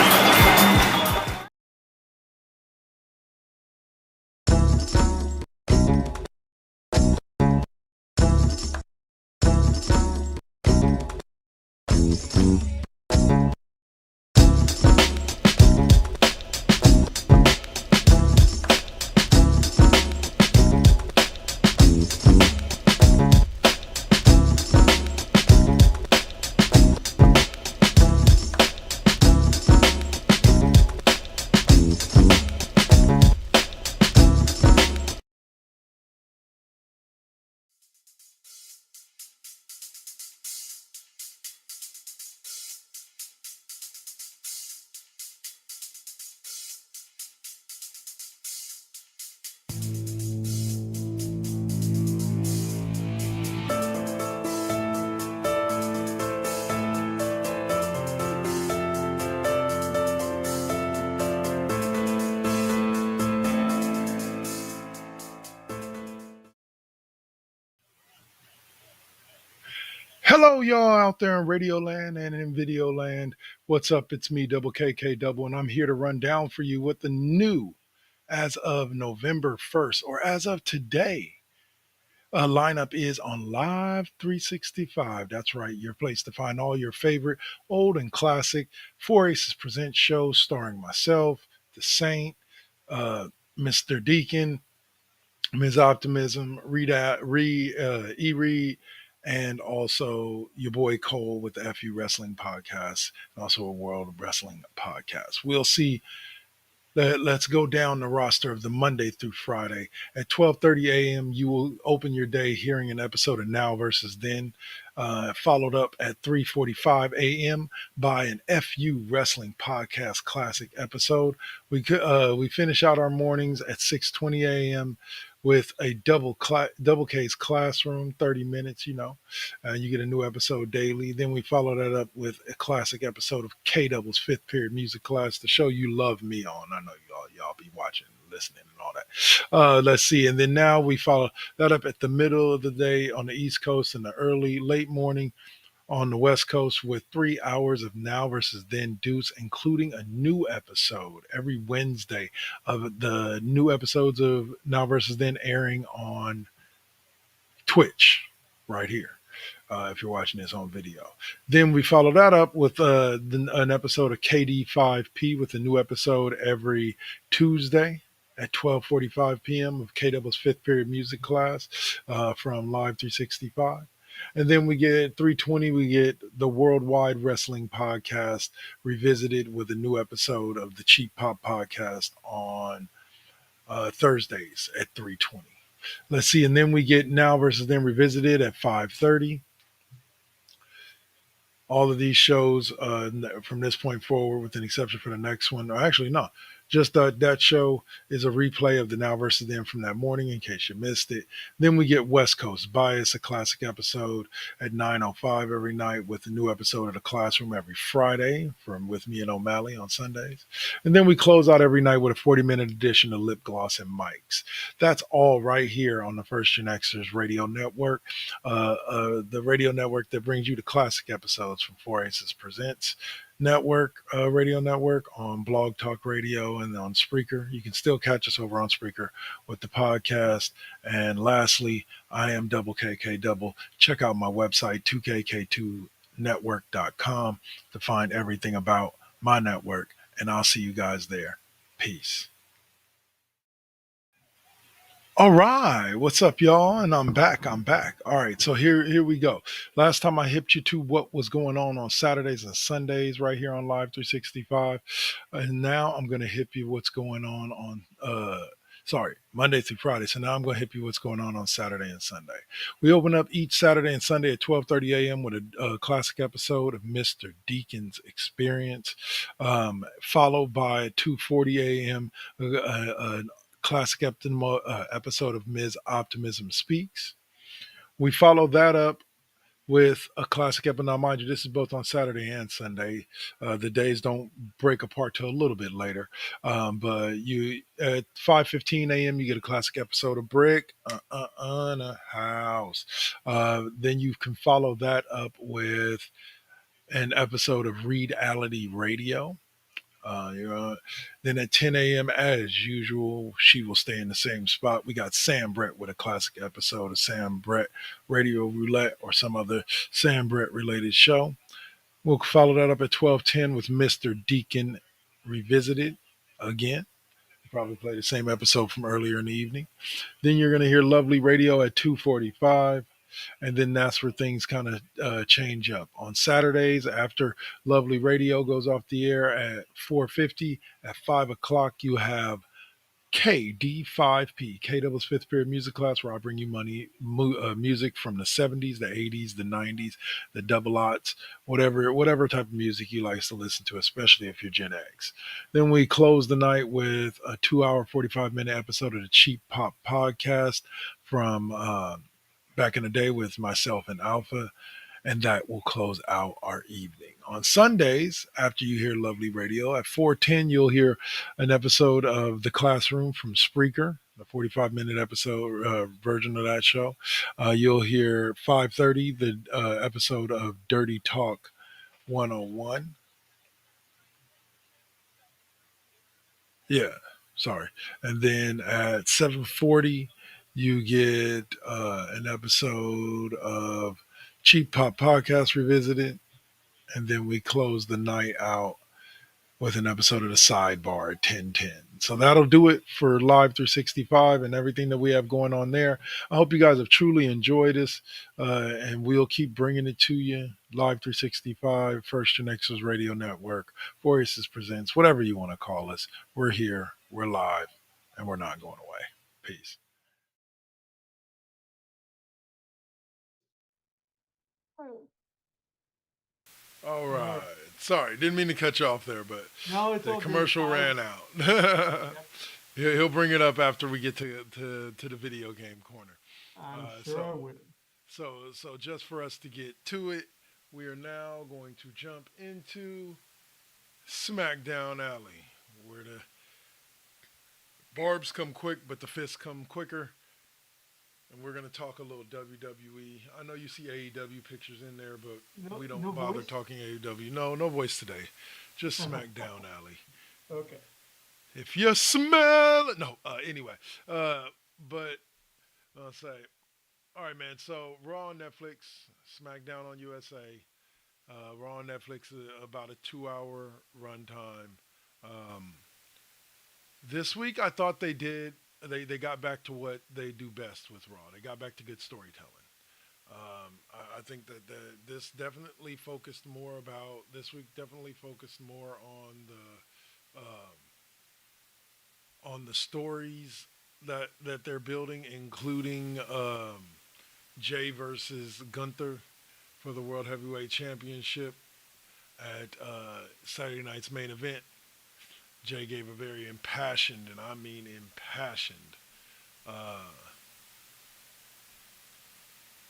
Hello, y'all out there in Radio Land and in Video Land. What's up? It's me, Double KK Double, and I'm here to run down for you what the new, as of November 1st, or as of today, lineup is on Live 365. That's right, your place to find all your favorite old and classic 4 Aces Present shows starring myself, The Saint, Mr. Deacon, Ms. Optimism, E-Read, and also your boy Cole with the FU Wrestling Podcast, and also a World of Wrestling Podcast. We'll see. Let's go down the roster of the Monday through Friday. At 12:30 a.m., you will open your day hearing an episode of Now versus Then, followed up at 3:45 a.m. by an FU Wrestling Podcast Classic episode. We finish out our mornings at 6:20 a.m. with a double case classroom, 30 minutes, and you get a new episode daily. Then we follow that up with a classic episode of K Double's fifth period music class, the show you love me on. I know y'all be watching, listening, and all that. Let's see, and then now we follow that up at the middle of the day on the East Coast and the late morning on the West Coast with 3 hours of Now versus Then Deuce, including a new episode every Wednesday of the new episodes of Now versus Then airing on Twitch right here. If you're watching this on video, then we follow that up with an episode of KD5P with a new episode every Tuesday at 12:45 p.m. of KW's fifth period music class from Live 365. And then we get 3:20. We get the Worldwide Wrestling Podcast revisited with a new episode of the Cheap Pop Podcast on Thursdays at 3:20. Let's see, and then we get Now versus Then revisited at 5:30. All of these shows from this point forward, with an exception for the next one. Or actually, no, just that show is a replay of the Now versus Them from that morning in case you missed it. Then we get West Coast Bias, a classic episode at 9:05 every night, with a new episode of The Classroom every Friday from with me and O'Malley on Sundays. And then we close out every night with a 40-minute edition of Lip Gloss and Mics. That's all right here on the First GenXers Radio Network, the radio network that brings you the classic episodes from Four Aces Presents Network, radio network on Blog Talk Radio and on Spreaker. You can still catch us over on Spreaker with the podcast. And lastly, I am Double KK Double. Check out my website, 2kk2network.com, to find everything about my network. And I'll see you guys there. Peace. All right, what's up, y'all? And I'm back. All right, so here we go. Last time I hipped you to what was going on Saturdays and Sundays right here on Live 365, and now I'm going to hip you what's going on Monday through Friday. So now I'm going to hip you what's going on Saturday and Sunday. We open up each Saturday and Sunday at 12:30 a.m. with a classic episode of Mr. Deacon's Experience, followed by at 2:40 a.m. Classic episode of Ms. Optimism Speaks. We follow that up with a classic episode. Now, mind you, this is both on Saturday and Sunday. The days don't break apart till a little bit later. But you at 5:15 a.m. you get a classic episode of Brick in a House. Then you can follow that up with an episode of Reality Radio. Then at 10 a.m. as usual, she will stay in the same spot. We got Sam Brett with a classic episode of Sam Brett Radio Roulette or some other Sam Brett related show. We'll follow that up at 12:10 with Mr. Deacon Revisited again. Probably play the same episode from earlier in the evening. Then you're going to hear Lovely Radio at 2:45. And then that's where things kind of change up. On Saturdays, after Lovely Radio goes off the air at 4:50, at 5 o'clock, you have KD5P, KW's fifth period music class, where I bring you music from the 70s, the 80s, the 90s, the double aughts, whatever type of music you like to listen to, especially if you're Gen X. Then we close the night with a 2-hour, 45-minute episode of the Cheap Pop Podcast from back in the day with myself and Alpha, and that will close out our evening. On Sundays, after you hear Lovely Radio, at 4:10, you'll hear an episode of The Classroom from Spreaker, the 45-minute episode version of that show. You'll hear 5:30, the episode of Dirty Talk 101. Yeah, sorry. And then at 7:40, you get an episode of Cheap Pop Podcast Revisited. And then we close the night out with an episode of the Sidebar at 10:10. So that'll do it for Live 365 and everything that we have going on there. I hope you guys have truly enjoyed this, and we'll keep bringing it to you. Live 365, First GenXers Radio Network, Four Aces Presents, whatever you want to call us. We're here, we're live, and we're not going away. Peace. All right. Sorry, didn't mean to cut you off there, but No, it's the all good. commercial ran out. He'll bring it up after we get to the video game corner. I'm Uh, sure I so will. so just for us to get to it, we are now going to jump into SmackDown Alley, where the barbs come quick, but the fists come quicker. And we're going to talk a little WWE. I know you see AEW pictures in there, but No, we no don't bother voice. talking AEW. No voice today. Just SmackDown Alley. Okay. If you smell it. No, anyway. But I'll say, all right, man. So Raw on Netflix, SmackDown on USA. Raw on Netflix is about a 2 hour runtime. Um, this week, I thought they did. They got back to what they do best with Raw. They got back to good storytelling. I think that this definitely focused more about this week. Definitely focused more on the stories that they're building, including Jay versus Gunther for the World Heavyweight Championship at Saturday night's main event. Jay gave a very impassioned, and I mean impassioned, uh,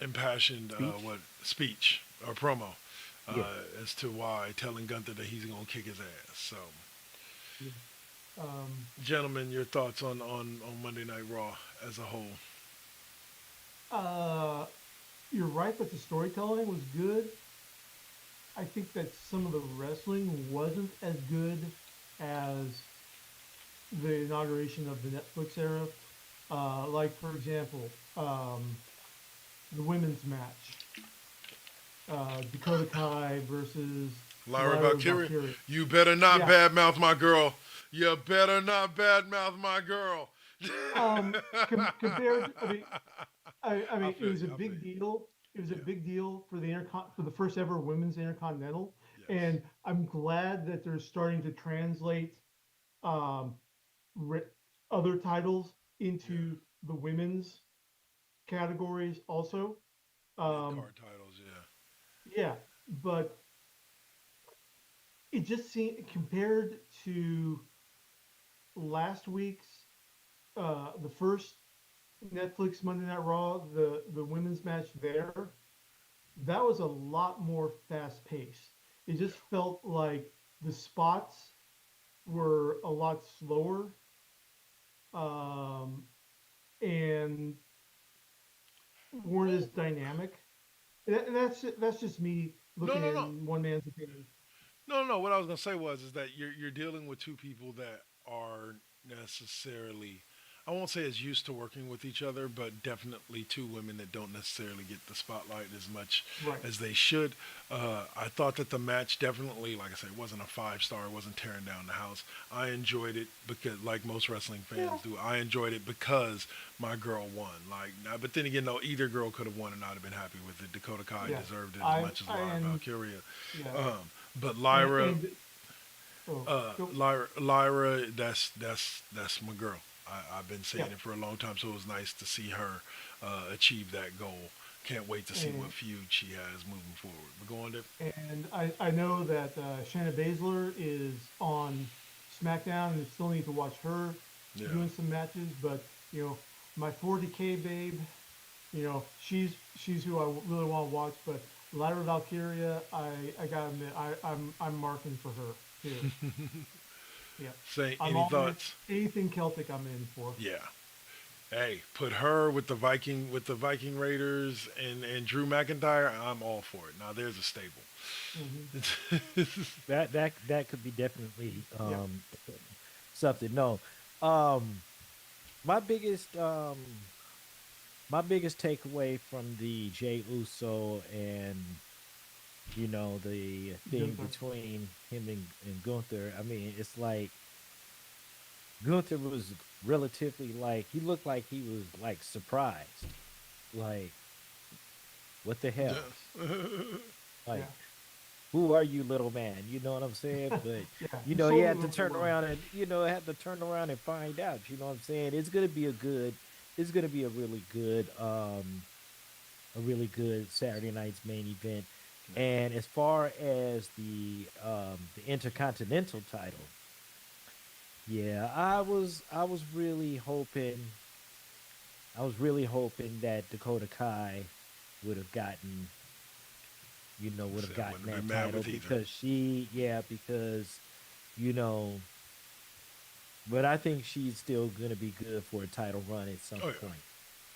Speech. what speech or promo Yeah. as to why telling Gunther that he's gonna kick his ass. So, Yeah. Um, gentlemen, your thoughts on Monday Night Raw as a whole? uh, you're right that the storytelling was good. I think that some of the wrestling wasn't as good as the inauguration of the Netflix era. Like for example, the women's match, Dakota Kai versus Lyra Lyra Valkyria, Valkyria. you better not Yeah. badmouth my girl. You better not badmouth my girl. Compared, I mean, it feel was a you. I feel big you. deal. It was a Yeah. big deal for the for the first ever women's intercontinental, Yes. and I'm glad that they're starting to translate um, re- other titles Yeah. into the women's categories also. Mid Um, card titles. Yeah. yeah, but it just seemed compared to last week's the first Netflix Monday Night Raw, the women's match there, that was a lot more fast paced. It just Yeah. felt like the spots were a lot slower, um, and weren't as Well, dynamic. And that's just me no, looking no, no. in one man's opinion. No. What I was gonna say was is that you're dealing with two people that are necessarily, I won't say as used to working with each other, but definitely two women that don't necessarily get the spotlight as much Right. as they should. I thought that the match definitely, like I said, wasn't a 5 star. It wasn't tearing down the house. I enjoyed it because, like most wrestling Yeah. fans do, I enjoyed it because my girl won. But then again, no, either girl could have won and I'd have been happy with it. Dakota Kai Yeah. deserved it as I much as I Lyra and Valkyria. yeah. But And, Lyra, and oh, go, Lyra, that's my girl. I've been saying yeah. it for a long time, so it was nice to see her achieve that goal. Can't wait to see what And feud she has moving forward. We're going to. and I know that Shayna Baszler is on SmackDown, and still need to watch her Yeah. doing some matches. But my 40K babe, she's who I really want to watch. But Lyra Valkyria, I gotta admit, I'm marking for her too. Yeah, Say I'm any all in. thoughts? Anything Celtic, I'm in for. Yeah. Hey, put her with the Viking Raiders and Drew McIntyre. I'm all for it. Now there's a stable. Hmm. That could be definitely Yeah. something. No, um, my biggest my biggest takeaway from the Jay Uso and the thing Gunther. between him and Gunther. I mean, it's like Gunther was relatively like he looked like he was like surprised, like what the hell, Yeah. like Yeah. who are you, little man? You know what I'm saying? But Yeah. he Sold it a had to little turn low. around and had to turn around and find out. You know what I'm saying? It's gonna be a really good Saturday night's main event. And as far as the Intercontinental title, Yeah, I was really hoping that Dakota Kai would have gotten, would have So I gotten wouldn't be that mad title with either. because because you know, but I think she's still gonna be good for a title run at some Oh yeah. point.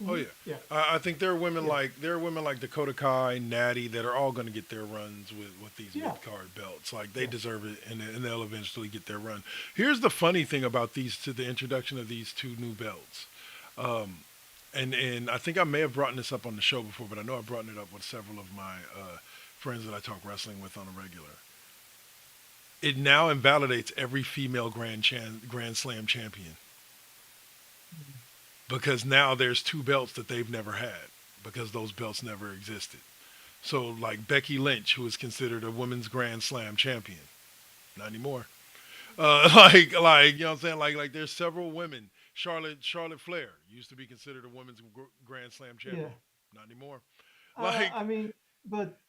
Oh Mhm. yeah. Yeah, I think yeah, there are women like Dakota Kai, Natty that are all going to get their runs with these yeah, mid card belts. Like they yeah. deserve it, and they'll eventually get their run. Here's the funny thing about the introduction of these two new belts. Um, and I think I may have brought this up on the show before, but I know I've brought it up with several of my friends that I talk wrestling with on a regular. It now invalidates every female Grand Slam champion Mhm. because now there's two belts that they've never had because those belts never existed. So like Becky Lynch, who is considered a women's Grand Slam champion, not anymore. Like you know what I'm saying? Like there's several women. Charlotte Flair used to be considered a women's Grand Slam Yeah. champion, not anymore. Like I mean, but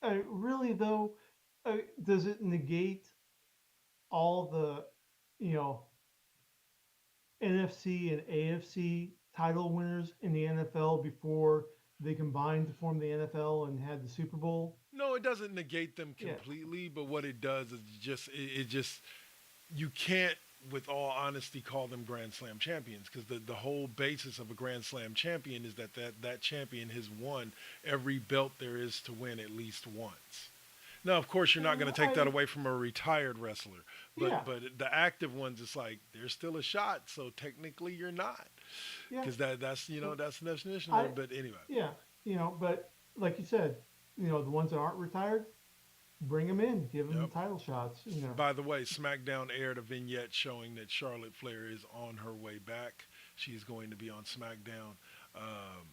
really though, does it negate all the, you know, NFC and AFC title winners in the NFL before they combined to form the NFL and had the Super Bowl? no, it doesn't negate them Yeah, completely, but what it does is it just you can't, with all honesty, call them Grand Slam champions because the whole basis of a Grand Slam champion is that champion has won every belt there is to win at least once. Now, of course, you're not going to take that I away from a retired wrestler, yeah, but the active ones, it's like there's still a shot. So technically, you're not yeah. because that's that's the definition of I it. But anyway, yeah, but like you said, the ones that aren't retired, bring them in, give them yep. the title shots. By the way, SmackDown aired a vignette showing that Charlotte Flair is on her way back. She's going to be on SmackDown. Um,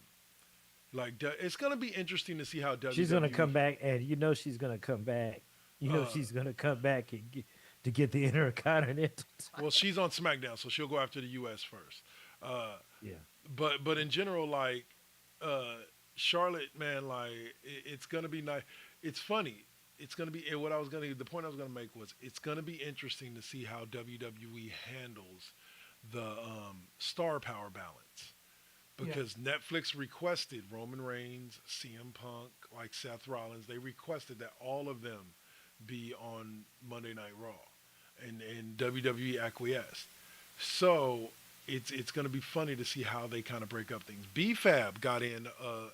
it's going to be interesting to see how She's gonna WWE. come back, and she's gonna come back. Uh, She's gonna come back to get the Intercontinental well, title. she's on SmackDown, so she'll go after the U.S. first. Uh, Yeah, but in general, like uh, Charlotte, man, like it's going to be nice. It's funny. It's going to be what I was going to. The point I was going to make was it's going to be interesting to see how WWE handles the star power balance Yeah, because Netflix requested Roman Reigns, CM Punk, like Seth Rollins, they requested that all of them be on Monday Night Raw, and WWE acquiesced. So it's going to be funny to see how they kind of break up things. BFAB got in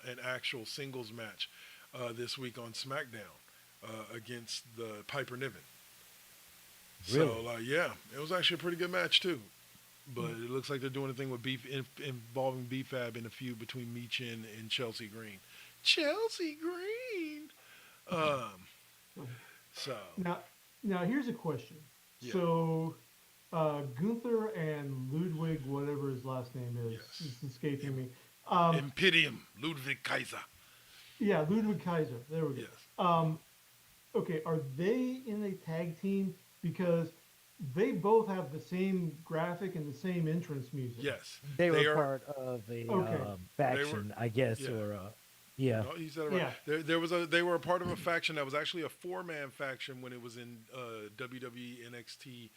an actual singles match this week on SmackDown against the Piper Niven. So really. yeah, it was actually a pretty good match too. But mm, it looks like they're doing a thing with involving BFAB in a feud between Meechin and Chelsea Green. Chelsea Green. Um. mm. So Now, here's a question. yeah. So, Gunther and Ludwig, whatever his last name is, Yes. it's escaping Im- me. Um, Imperium Ludwig Kaiser. yeah, Ludwig Kaiser. There we Yes. go. Okay, are they in a tag team? Because they both have the same graphic and the same entrance music. Yes. They were They are. part of a Okay, They were. faction, I guess, Yeah. or yeah. No, you said it right. yeah, There was a. They were a part of a faction that was actually a four-man faction when it was in WWE NXT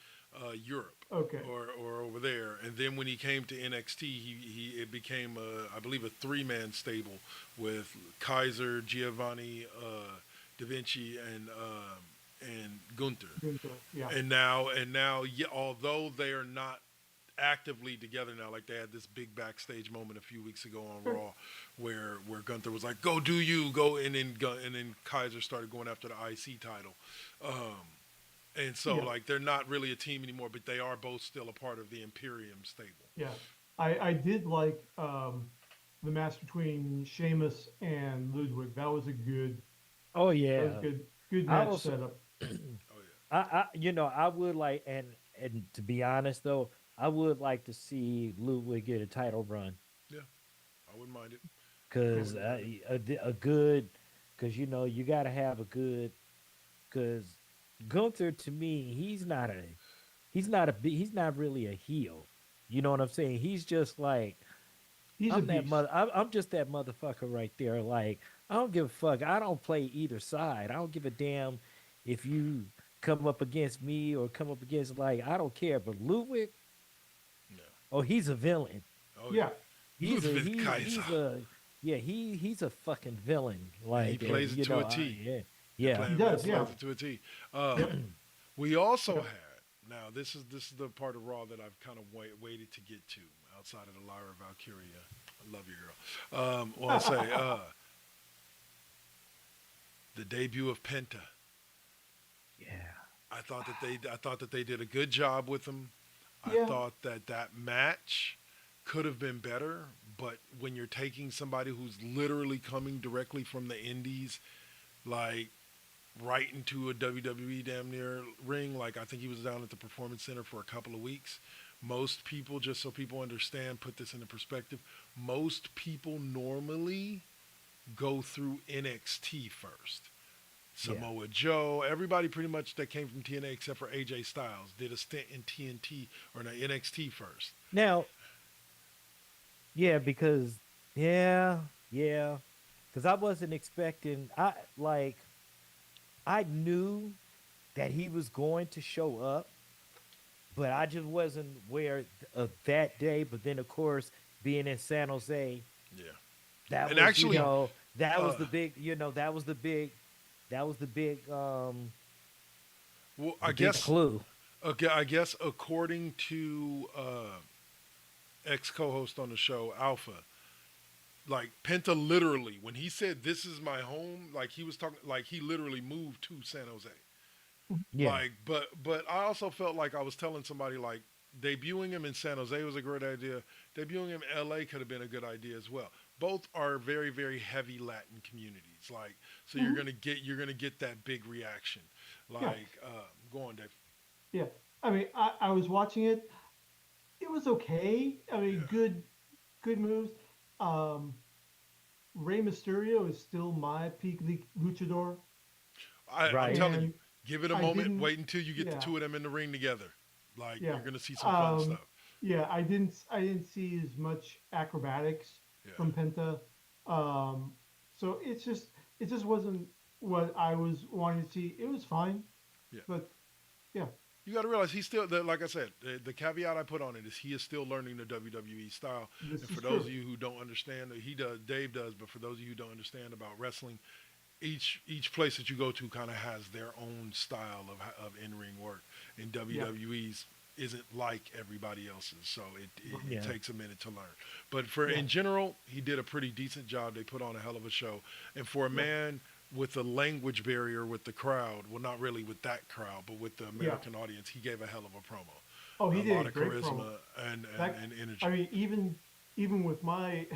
Europe okay, or over there, and then when he came to NXT, he it became I believe a three-man stable with Kaiser, Giovanni, Da Vinci, and Gunther. Gunther, yeah. And now, yeah, although they are not actively together now, like they had this big backstage moment a few weeks ago on Sure. Raw, where Gunther was like, "Go do you go," and then Kaiser started going after the IC title, um, and so Yeah, like they're not really a team anymore, but they are both still a part of the Imperium stable. yeah. I did like the match between Sheamus and Ludwig. Oh That was yeah. good I match also setup. Oh yeah, I would like, and to be honest though, I would like to see Ludwig get a title run yeah, I wouldn't mind it. I because wouldn't mind it. a good, because you got to have a good, because Gunther to me he's not really a heel. You know what I'm saying? He's just like He's a beast. I'm just that motherfucker right there. Like I don't give a fuck. I don't play either side. I don't give a damn if you come up against me or come up against like I don't care, but Ludwig, No. oh, he's a villain. Oh yeah. Yeah, Ludwig Kaiser. He's a yeah, he's a fucking villain. And he Like plays it you to know, a T. yeah. They Yeah. play he him does. plays Yeah, it to a T. Uh, Yep. we also had now this is the part of Raw that I've kind of waited to get to outside of the Lyra Valkyria. I love you, girl. Well, I'll say the debut of Penta. Yeah. I thought that they did a good job with him. I yeah, thought that that match could have been better, but when you're taking somebody who's literally coming directly from the indies, like right into a WWE damn near ring, like I think he was down at the Performance Center for a couple of weeks. Most people, just so people understand, put this into perspective, most people normally go through NXT first. Yeah. Samoa Joe, everybody pretty much that came from TNA except for AJ Styles did a stint in TNT or no, NXT first. Now, yeah, because yeah, yeah, because I wasn't expecting. I knew that he was going to show up, but I just wasn't aware of that day. But then, of course, being in San Jose, Yeah. that And was actually, that was uh, the big that was the big well, the big clue. I guess according to ex co-host on the show, Alpha, like Penta literally, when he said this is my home, like he was talking, like he literally moved to San Jose. Yeah, Like, but I also felt like I was telling somebody like debuting him in San Jose was a great idea. Debuting him in LA could have been a good idea as well. Both are very very heavy Latin communities. Like, so mhm, you're gonna get that big reaction. yeah, Like, go on, Dave. yeah. I mean, I was watching it. It was okay. I mean, Yeah, good moves. Um, Rey Mysterio is still my peak luchador, I'm right. telling you, and give it a I moment. didn't. Wait until you get the Yeah, two of them in the ring together. Like, yeah. you're gonna see some fun Um, stuff. yeah, I didn't see as much acrobatics Yeah, from Penta. Um, so it just wasn't what I was wanting to see. It was fine, yeah. but yeah, You got to realize he's still, like I said, the caveat I put on it is he is still learning the WWE style. this And is for those true. of you who don't understand, he does, Dave does, but for those of you who don't understand about wrestling, each place that you go to kind of has their own style of in ring work. And Yeah, WWE's isn't like everybody else's, so it Yeah, takes a minute to learn. But for yeah, in general, he did a pretty decent job. They put on a hell of a show, and for a yeah, man with a language barrier with the crowd, well, not really with that crowd, but with the yeah. American audience, he gave a hell of a promo, Oh, he a did a lot of great promo. charisma That and I energy. mean, even with my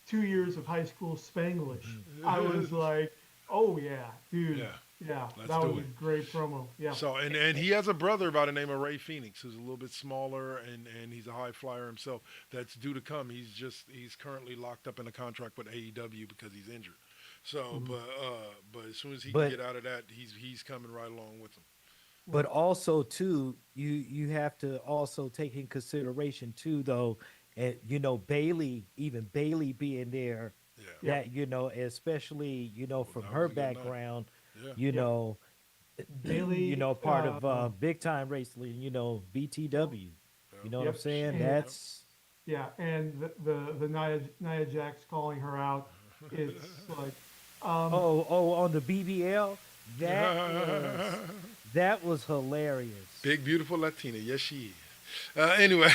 2 years of high school Spanglish, I was like, oh yeah, dude, Yeah, yeah, let's that was do a it. great promo. Yeah, So and he has a brother by the name of Ray Phoenix, who's a little bit smaller and he's a high flyer himself. That's due to come. He's currently locked up in a contract with AEW because he's injured. So, mhm, but as soon as he can but get out of that, he's coming right along with him. yeah, but also too, you have to also take in consideration too, though, and Bailey, even Bailey being there, Yeah, yeah, that especially well, from that was her a good night. background, Yeah, you yeah. know, Bailey, part of big time wrestling, BTW. You yep, know what I'm yep, saying? and yep. That's yeah, and the Nia Jax calling her out. It's like, um, on the BBL, that was that was hilarious. Big beautiful Latina, yes she is. Anyway,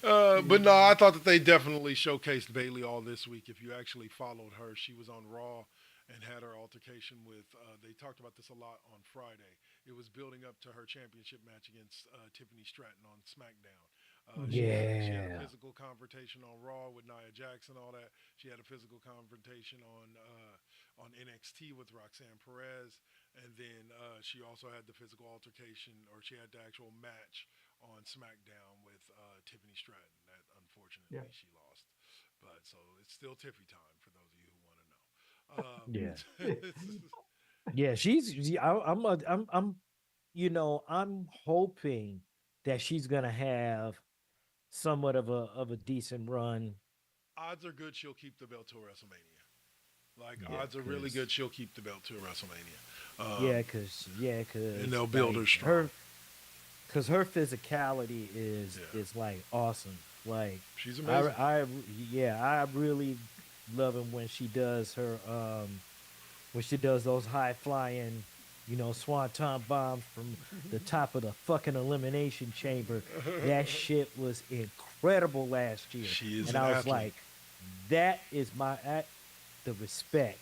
but no, I thought that they definitely showcased Bailey all this week. If you actually followed her, she was on Raw and had her altercation with. They talked about this a lot on Friday. It was building up to her championship match against Tiffany Stratton on SmackDown. mhm, She had a Yeah. physical confrontation on Raw with Nia Jax and all that. She had a physical confrontation on NXT with Roxanne Perez, and then she also had the physical altercation, or she had the actual match on SmackDown with Tiffany Stratton. That yeah, unfortunately she lost, but so it's still Tiffy time for those of you who want to know. Yeah. Um, Yeah, I'm hoping that she's gonna have somewhat of a decent run. odds are good she'll keep the belt till WrestleMania. Like Yeah, odds are really 'cause- good she'll keep the belt to WrestleMania. Cause And they'll build her strong. Cause her physicality Yeah. is like awesome. Like She's amazing. I really love it when she does her when she does those high flying, swanton bombs from the top of the fucking elimination chamber. That shit was incredible last year. She is and an I was athlete. like, that is the respect.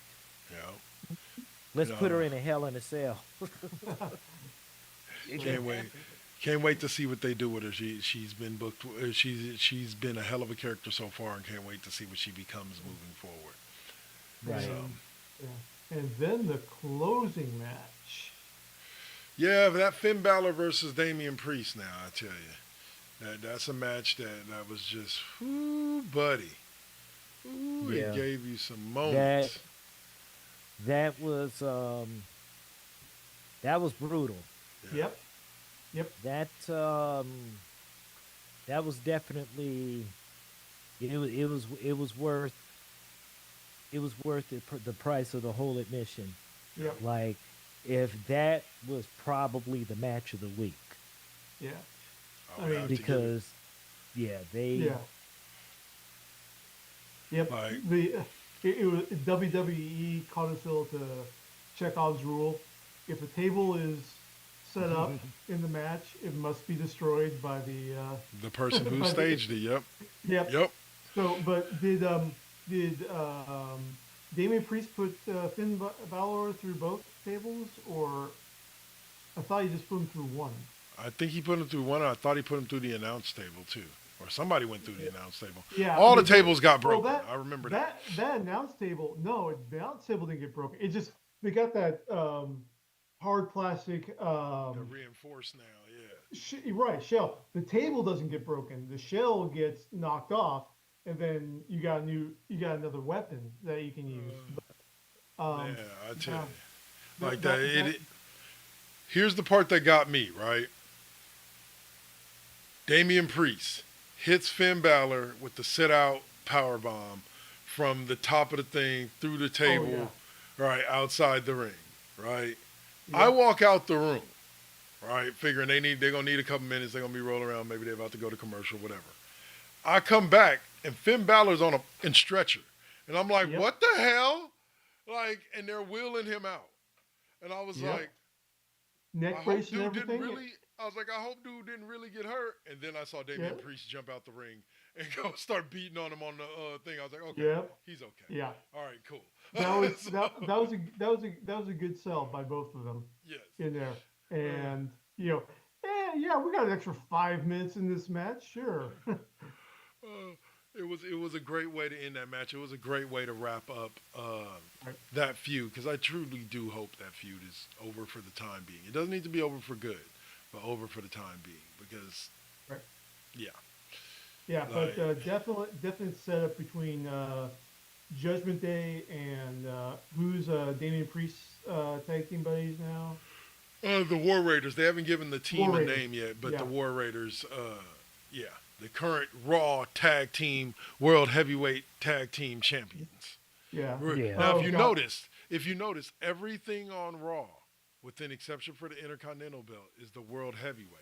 Yeah. Let's put her No. in a hell in a cell. Can't wait. Can't wait to see what they do with her. She's been booked. She's been a hell of a character so far, and can't wait to see what she becomes moving forward. Right. So, Yeah. And then the closing match. yeah, but that Finn Balor versus Damian Priest. Now I tell you, that's a match that was just, whoo, buddy. Ooh, Yeah. It gave you some moments. That was brutal. Yeah. Yep. That was definitely it was worth the price of the whole admission. Yep. Like, if that was probably the match of the week, Yeah. I would have to give it- because they Yeah. Yep. Like- It was WWE codicil to Chekhov's rule. If a table is set up in the match, it must be destroyed by the person who by the- staged it. Yep. Yep. So, but did Damian Priest put Finn Balor through both tables, or I thought he just put him through one? I think he put him through one. I thought he put him through the announce table too, or somebody went through the announce table. Yeah, all I the mean, tables got well, broken. I remember that. That announce table, no, the announce table didn't get broken. It just, they got that hard plastic They're reinforced now. Yeah. right, shell. The table doesn't get broken. The shell gets knocked off, and then you got another weapon that you can use. Yeah, I tell yeah. you, like that. Here's the part that got me right. Damian Priest hits Finn Balor with the sit-out power bomb from the top of the thing through the table, right outside the ring. Right. Yeah. I walk out the room, right, figuring they're gonna need a couple minutes. They're gonna be rolling around. Maybe they're about to go to commercial, whatever. I come back and Finn Balor's on a stretcher, and I'm like, Yep. what the hell? Like, and they're wheeling him out, and I was Yep. like, I Neck hope brace and dude everything. didn't really. I was like, I hope dude didn't really get hurt. And then I saw Damian Yeah. Priest jump out the ring and go start beating on him on the thing. I was like, okay, Yep. he's okay. Yeah. All right, cool. That was So, that was a good sell by both of them yes. in there. And yeah, we got an extra 5 minutes in this match, sure. It was a great way to end that match. It was a great way to wrap up Right. that feud, because I truly do hope that feud is over for the time being. It doesn't need to be over for good, but over for the time being, because Right. yeah. Yeah, Like- but definite setup between Judgment Day and who's Damian Priest's tag team buddies now? The War Raiders. They haven't given the team War a Raiders. name yet, but Yeah. the War Raiders, the current Raw Tag Team World Heavyweight Tag Team Champions. Yeah. Yeah. Now, Oh, if you God. notice, everything on Raw, with an exception for the Intercontinental Belt, is the World Heavyweight.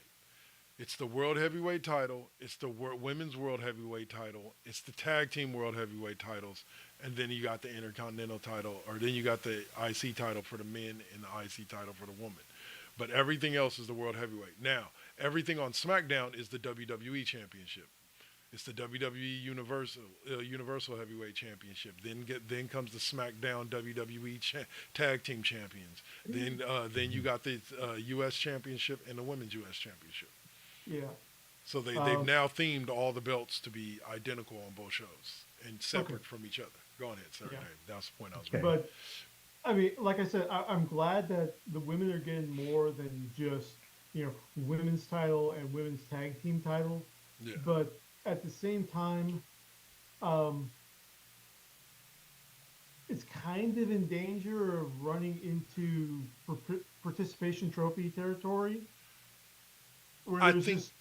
It's the World Heavyweight title. It's the Women's World Heavyweight title. It's the Tag Team World Heavyweight titles, and then you got the Intercontinental title, or then you got the IC title for the men and the IC title for the woman. But everything else is the World Heavyweight. Now, everything on SmackDown is the WWE Championship. It's the WWE Universal Heavyweight Championship. Then comes the SmackDown WWE Tag Team Champions. Then you got the U.S. Championship and the Women's U.S. Championship. Yeah. So they've now themed all the belts to be identical on both shows and separate from each other. Go ahead, Sarah. Yeah. Dave. That's the point I was Okay. making. But I mean, like I said, I'm glad that the women are getting more than just women's title and women's tag team title. Yeah. But at the same time, it's kind of in danger of running into participation trophy territory, where I there's think- just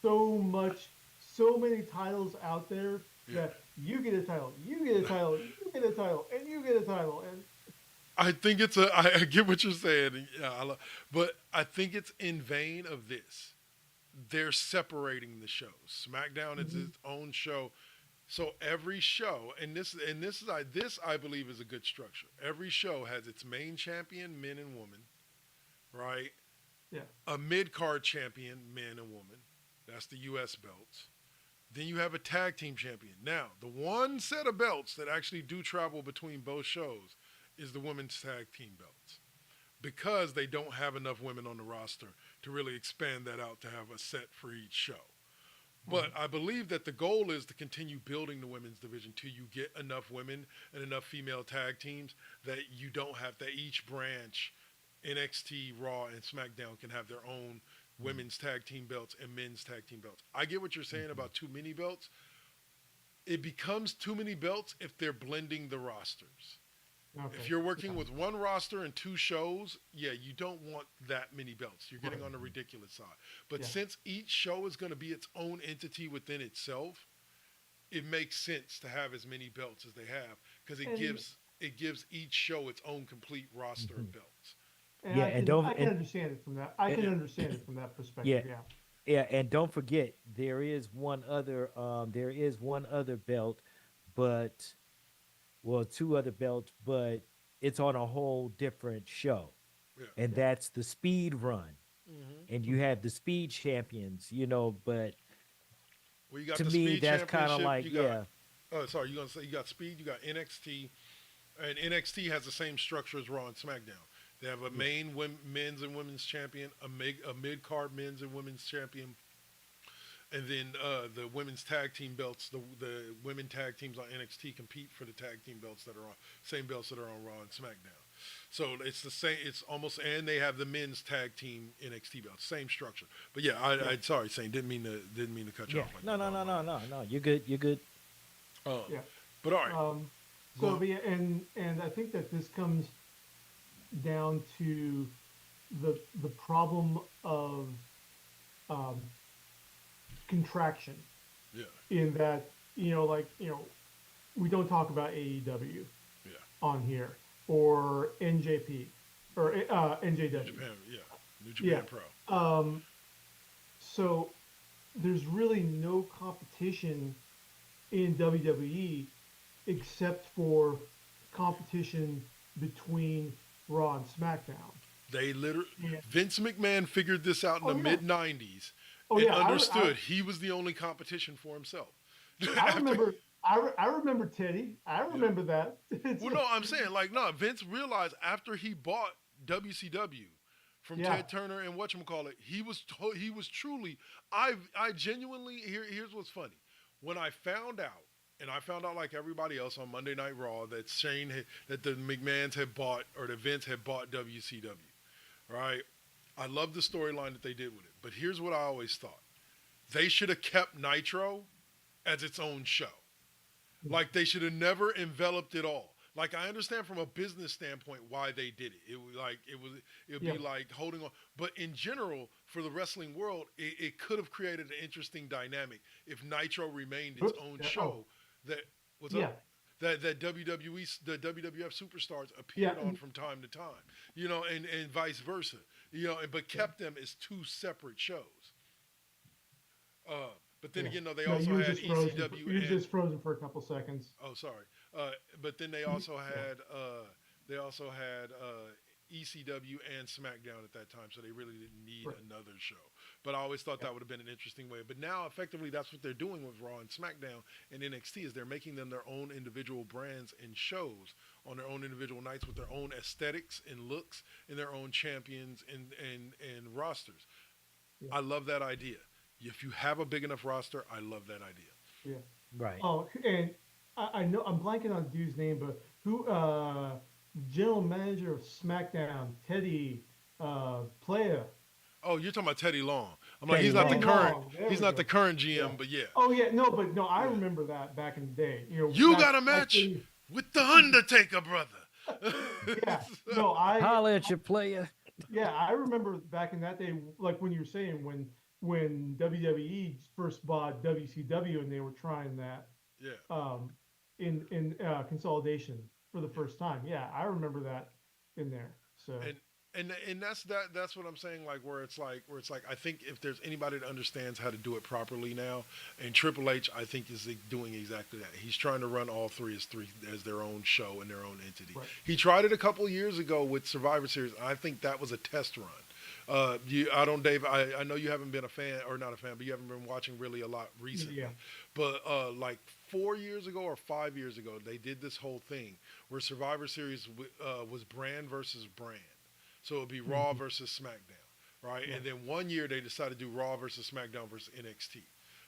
so many titles out there Yeah. that you get a title, you get a title, you get a title, and you get a title, and I think it's a. I get what you're saying, yeah, but I think it's in vain of this. They're separating the shows. SmackDown is its own show, so every show, this I believe is a good structure. Every show has its main champion, men and women, right? yeah, A mid card champion, men and women. That's the U.S. belts. Then you have a tag team champion. Now, the one set of belts that actually do travel between both shows is the women's tag team belts, because they don't have enough women on the roster to really expand that out to have a set for each show. But I believe that the goal is to continue building the women's division till you get enough women and enough female tag teams that you don't have that each branch, NXT, Raw, and SmackDown, can have their own women's tag team belts and men's tag team belts. I get what you're saying about too many belts. It becomes too many belts if they're blending the rosters. okay. If you're working with one roster and two shows, yeah, you don't want that many belts. You're getting on the ridiculous side. But since each show is going to be its own entity within itself, it makes sense to have as many belts as they have, because it gives each show its own complete roster of belts. And Yeah, I and can, don't- I can and- understand it from that. I can understand it from that perspective. Yeah. Yeah, and don't forget there is one other belt, but two other belts, but it's on a whole different show. Yeah. And that's the speed run. Mm-hmm. And you have the speed champions, but Well, you got to the me Speed that's kind of Championship, like, you got, yeah. Oh, sorry, you gonna say you got Speed, you got NXT, and NXT has the same structure as Raw and SmackDown. They have a main men's and women's champion, a mid card men's and women's champion, and then the women's tag team belts. The women tag teams on NXT compete for the tag team belts that are on same belts that are on Raw and SmackDown. So it's the same. It's almost, and they have the men's tag team NXT belts, same structure. But yeah, I sorry, Shane, didn't mean to cut you Yeah. off. Like No. You're good. You're good. Yeah. But all right. So, but yeah, and I think that this comes down to the problem of contraction, Yeah. in that we don't talk about AEW Yeah. on here, or NJP, or NJW. Japan, yeah. New Japan Yeah. Pro. So there's really no competition in WWE except for competition between Raw and SmackDown. They literally Yeah. Vince McMahon figured this out in the yeah. mid '90s Oh, and yeah, understood he was the only competition for himself. I remember. I remember Teddy. I remember that. Well, no, I'm saying Vince realized after he bought WCW from Yeah. Ted Turner and whatchamacallit, he was truly. I genuinely here's what's funny. When I found out, and I found out like everybody else on Monday Night Raw, that that the McMahons had bought, or that Vince had bought WCW, right? I love the storyline that they did with it, but here's what I always thought: they should have kept Nitro as its own show. Like, they should have never enveloped it all. Like, I understand from a business standpoint why they did it. It would be like holding on. But in general, for the wrestling world, it could have created an interesting dynamic if Nitro remained its own show. That was that WWE, the WWF superstars appeared on from time to time, and vice versa, but kept them as two separate shows. But then again, though, they also you were had just frozen. ECW. You were just frozen for a couple seconds. Oh, sorry. But then they also had ECW and SmackDown at that time, so they really didn't need another show. But I always thought that would have been an interesting way. But now, effectively, that's what they're doing with Raw and SmackDown and NXT, is they're making them their own individual brands and shows on their own individual nights with their own aesthetics and looks and their own champions and rosters. Yeah. I love that idea. If you have a big enough roster, I love that idea. Yeah. Right. Oh, and I know I'm blanking on the dude's name, but who general manager of SmackDown, Teddy Playa. Oh, you're talking about Teddy Long. I'm Teddy like, he's not Long. the current. There He's we not go. the current GM, but yeah. Oh yeah, no, I remember that back in the day. You got a match with the Undertaker, brother. Yeah. No, Holla at your player. Yeah, I remember back in that day, like when you were saying when WWE first bought WCW and they were trying that, Yeah. in consolidation for the first time. Yeah, I remember that in there. So And that's what I'm saying. Like where it's like I think if there's anybody that understands how to do it properly now, and Triple H I think is doing exactly that. He's trying to run all three as their own show and their own entity. right. He tried it a couple years ago with Survivor Series. And I think that was a test run. I don't, Dave. I know you haven't been a fan or not a fan, but you haven't been watching really a lot recently. Yeah. But like 4 years ago or 5 years ago, they did this whole thing where Survivor Series was brand versus brand. So it would be Raw versus SmackDown, right? Yeah. And then one year they decided to do Raw versus SmackDown versus NXT.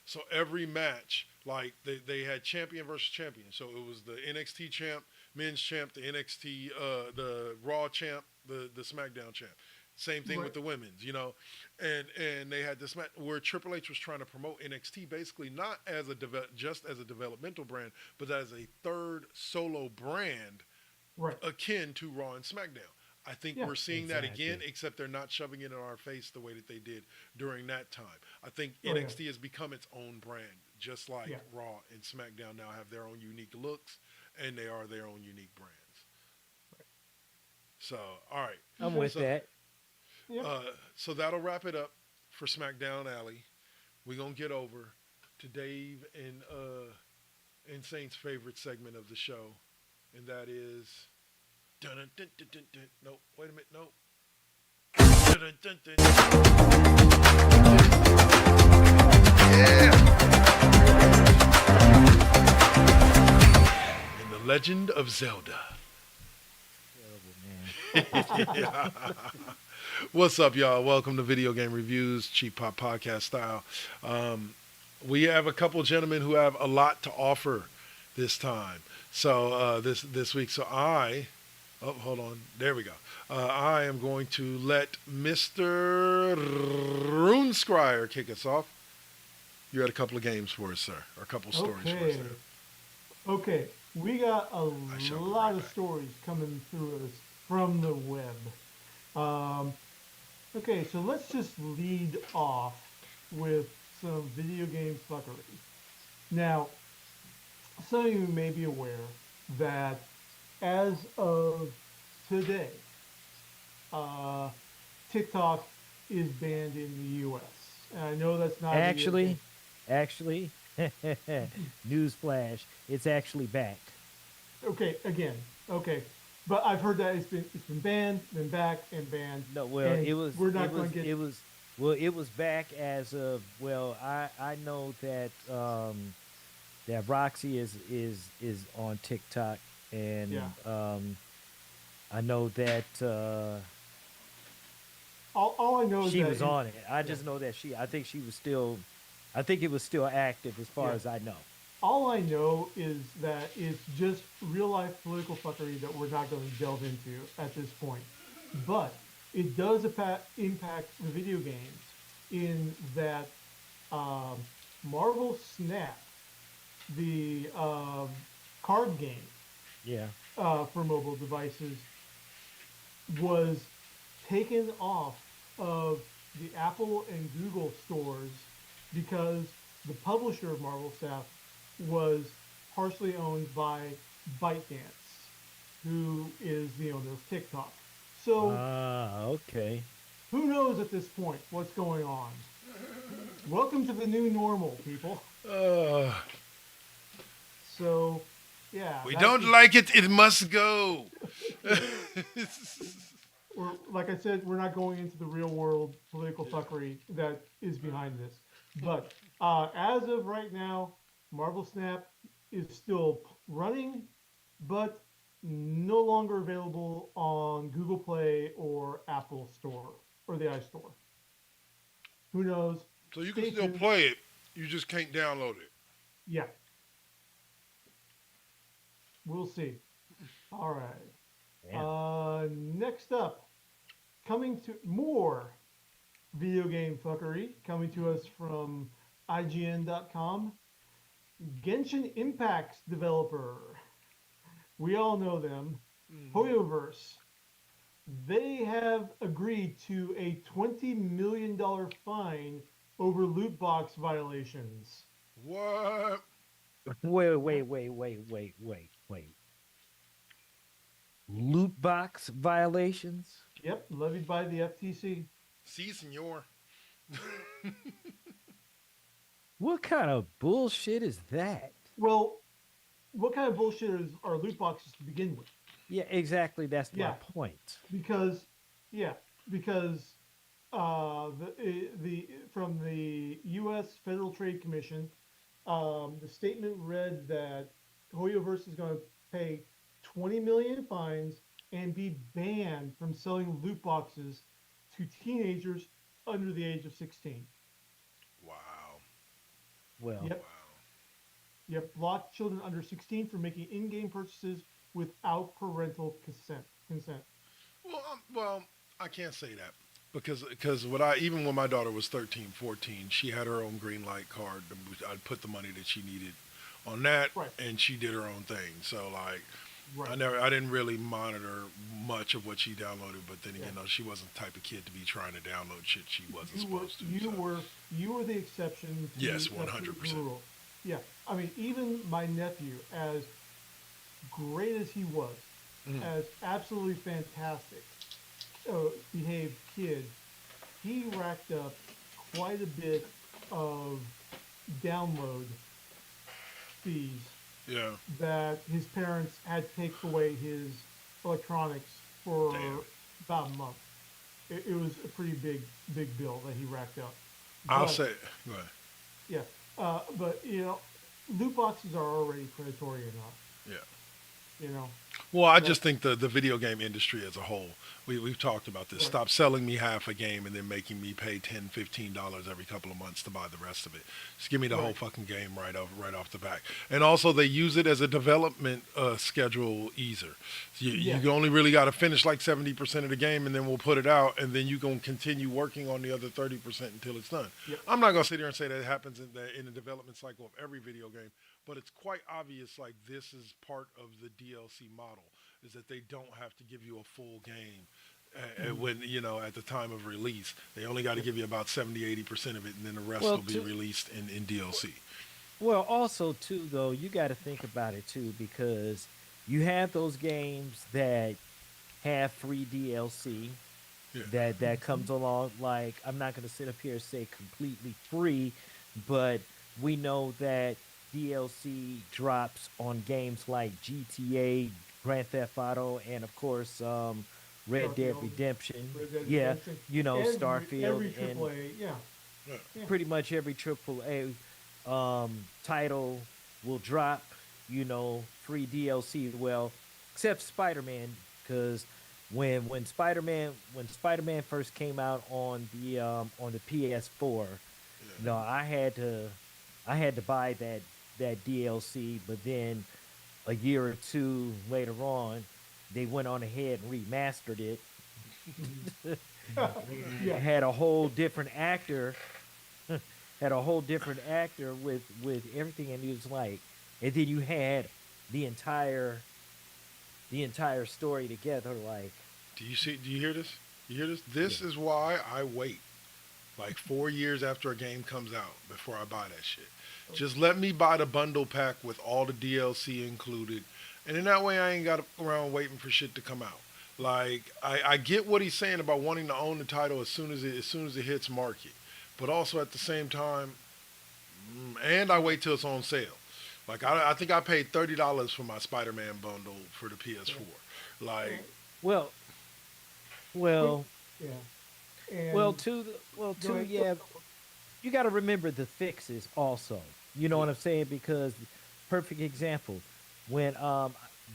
So every match, like they had champion versus champion. So it was the NXT champ, men's champ, the NXT, the Raw champ, the SmackDown champ. Same thing with the women's, and they had this match where Triple H was trying to promote NXT basically not as just as a developmental brand, but as a third solo brand, Right. akin to Raw and SmackDown. I think Yeah. we're seeing that again, Exactly. except they're not shoving it in our face the way that they did during that time. I think Oh, yeah. NXT has become its own brand, just like Yeah. Raw and SmackDown now have their own unique looks, and they are their own unique brands. So, all right. I'm with that. Yeah. So that'll wrap it up for SmackDown Alley. We're going to get over to Dave and Saint's favorite segment of the show, and that is... Dun, dun, dun, dun, dun, dun. No, wait a minute, no. Dun, dun, dun, dun. Yeah! In the Legend of Zelda. Terrible, man. What's up, y'all? Welcome to Video Game Reviews, Cheap Pop Podcast style. We have a couple gentlemen who have a lot to offer this time. So this week, hold on. There we go. I am going to let Mr. Runescrier kick us off. You had a couple of games for us, sir, or a couple stories for us there. Okay. We got a shall be lot right of back. stories coming through us from the web. Okay, so let's just lead off with some video game fuckery. Now, some of you may be aware that as of today, TikTok is banned in the U.S. And I know that's not Actually, newsflash, it's actually back. Okay, again, okay, but I've heard that it's been banned, then back, and banned. No, well, and it was We're not it going was to get. it was well, it was back as of I know that that Roxy is on TikTok, and Yeah. I know that All I know is she that was on it. I just know that I think it was still active as far Yeah. as I know. All I know is that it's just real life political fuckery that we're not going to delve into at this point. But it does impact the video games in that Marvel Snap, the card game Yeah. for mobile devices, was taken off of the Apple and Google stores because the publisher of Marvel Snap was partially owned by ByteDance, who is the owner of TikTok. So Okay. who knows at this point what's going on? Welcome to the new normal, people. So, yeah. We that's don't just- like it, it must go. like I said, we're not going into the real world political fuckery that is behind this. But as of right now, Marvel Snap is still running, but no longer available on Google Play or Apple Store or the iStore. Who knows? So you Stay can still tuned. play it, you just can't download it. Yeah. We'll see. All right. Next up, coming to more video game fuckery, coming to us from IGN.com. Genshin Impact's developer. We all know them. Hoyoverse. They have agreed to a $20 million fine over loot box violations. What? Wait. Loot box violations? Yep, levied by the FTC. See, senor. What kind of bullshit is that? Well, what kind of bullshit are loot boxes to begin with? Yeah, exactly. That's my Yeah, point. because yeah, because the from the U.S. Federal Trade Commission, the statement read that Hoyoverse is going to pay 20 million fines and be banned from selling loot boxes to teenagers under the age of 16. Wow. Well, Yep, yep, block children under 16 from making in-game purchases without parental consent. Well, I can't say that because what I even when my daughter was 13, 14, she had her own green light card. I'd put the money that she needed on that, Right, and she did her own thing. So like, right, I didn't really monitor much of what she downloaded. But then yeah. again, no, she wasn't the type of kid to be trying to download shit she wasn't You were supposed to. you So. were you were the exception to Yes, the 100%. rule. Yeah, I mean, even my nephew, as great as he was, Mhm. as absolutely fantastic behaved kid, he racked up quite a bit of download fees Yeah, that his parents had to take away his electronics for damn. about a month. It was a pretty big bill that he racked up. I'll But say. Go ahead. yeah, but loot boxes are already predatory enough. Yeah. You know, Well, I that just think the video game industry as a whole, we've talked about this. right, Stop selling me half a game and then making me pay $10, $15 every couple of months to buy the rest of it. Just give me the whole right, fucking game right off the back. And also, they use it as a development schedule easer. So yes, you only really got to finish like 70% of the game, and then we'll put it out, and then you gonna continue working on the other 30% until it's done. yep, I'm not gonna sit here and say that it happens in the development cycle of every video game, but it's quite obvious like this is part of the DLC model is that they don't have to give you a full game mhm, when at the time of release. They only got to yep, give you about 70-80% of it, and then the rest well, will be to released in DLC. well, also too though, you got to think about it too because you have those games that have free DLC Yeah. that comes along. Like I'm not going to sit up here and say completely free, but we know that DLC drops on games like GTA, Grand Theft Auto, and of course Red Dead Starfield, Redemption. Red Dead Yeah, Redemption, Starfield every and AAA, yeah, Yeah. yeah, pretty much every AAA title will drop, free DLC. Well, except Spider-Man, because when Spider-Man first came out on the PS4, Yeah. I had to buy that DLC. But then a year or two later on, they went on ahead and remastered it. mhm, And yeah, had a whole different actor had a whole different actor with everything, and he was like, and then you had the entire story together, like, Do you hear this? You hear this? yeah, This is why I wait like 4 years after a game comes out before I buy that shit. Just let me buy the bundle pack with all the DLC included, and in that way I ain't got around waiting for shit to come out. Like I get what he's saying about wanting to own the title as soon as it hits market, but also at the same time, and I wait till it's on sale. Like I think I paid $30 for my Spider-Man bundle for the yeah, PS4. Like well, well, we, well, yeah, well, and go ahead. yeah, you got to remember the fixes also. You know yeah, what I'm saying? Because perfect example, when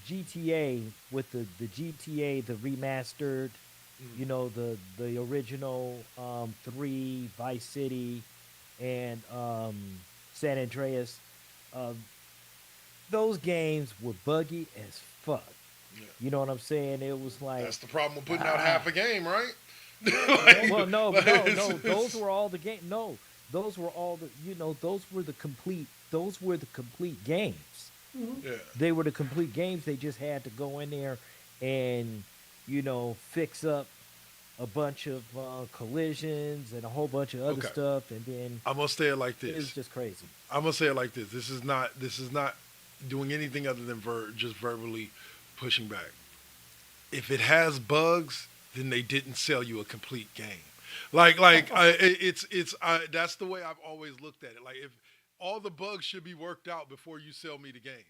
GTA with the GTA the remastered, mm, the original three Vice City and San Andreas, uh, those games were buggy as fuck. yeah. You know what I'm saying? It was like, That's the problem with putting out half ah, a game, right? well, no, but like, no, those were all the game. No, those were all those were the complete games. Mhm, yeah, They were the complete games. They just had to go in there and fix up a bunch of collisions and a whole bunch of other Okay. stuff, and then I'm gonna say it like it was this. just crazy. I'm gonna say it like this. This is not doing anything other than just verbally pushing back. If it has bugs, then they didn't sell you a complete game. That's the way I've always looked at it. Like if all the bugs should be worked out before you sell me the game.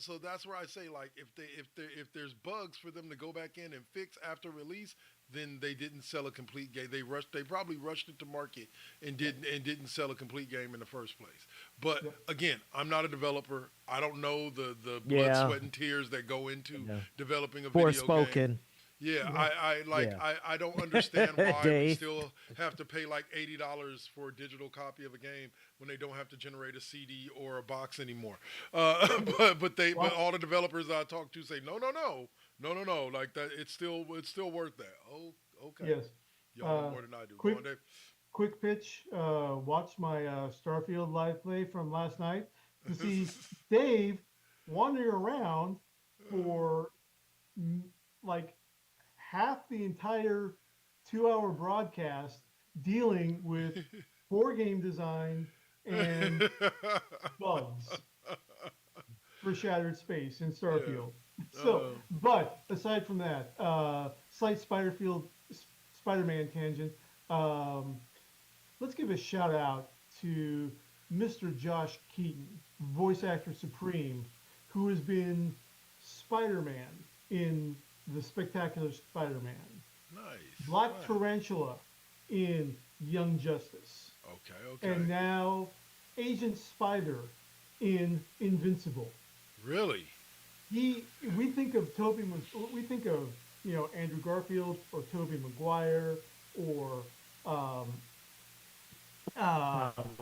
So that's where I say like if there's bugs for them to go back in and fix after release, then they didn't sell a complete game. They probably rushed it to market and didn't sell a complete game in the first place. But Yep. again, I'm not a developer. I don't know the blood, Yeah. sweat, and tears that go into Yeah. developing a video game. Forspoken. Yeah, Yeah. I don't understand why we Dave. still have to pay like $80 for a digital copy of a game when they don't have to generate a CD or a box anymore. But all the developers I talk to say no, like that it's still worth that. Oh, okay. Yes. Y'all know more than I do. Quick, Go on, Dave. quick pitch. Watch my Starfield live play from last night to see Dave wandering around for like half the entire 2-hour broadcast dealing with board game design and bugs for Shattered Space in Starfield. So, but aside from that, slight Spider-Man tangent. Let's give a shout out to Mr. Josh Keaton, voice actor supreme, who has been Spider-Man in The Spectacular Spider-Man, Nice. Black Nice. Tarantula in Young Justice, Okay. and now Agent Spider in Invincible. Really? We think of Andrew Garfield or Tobey Maguire or Tom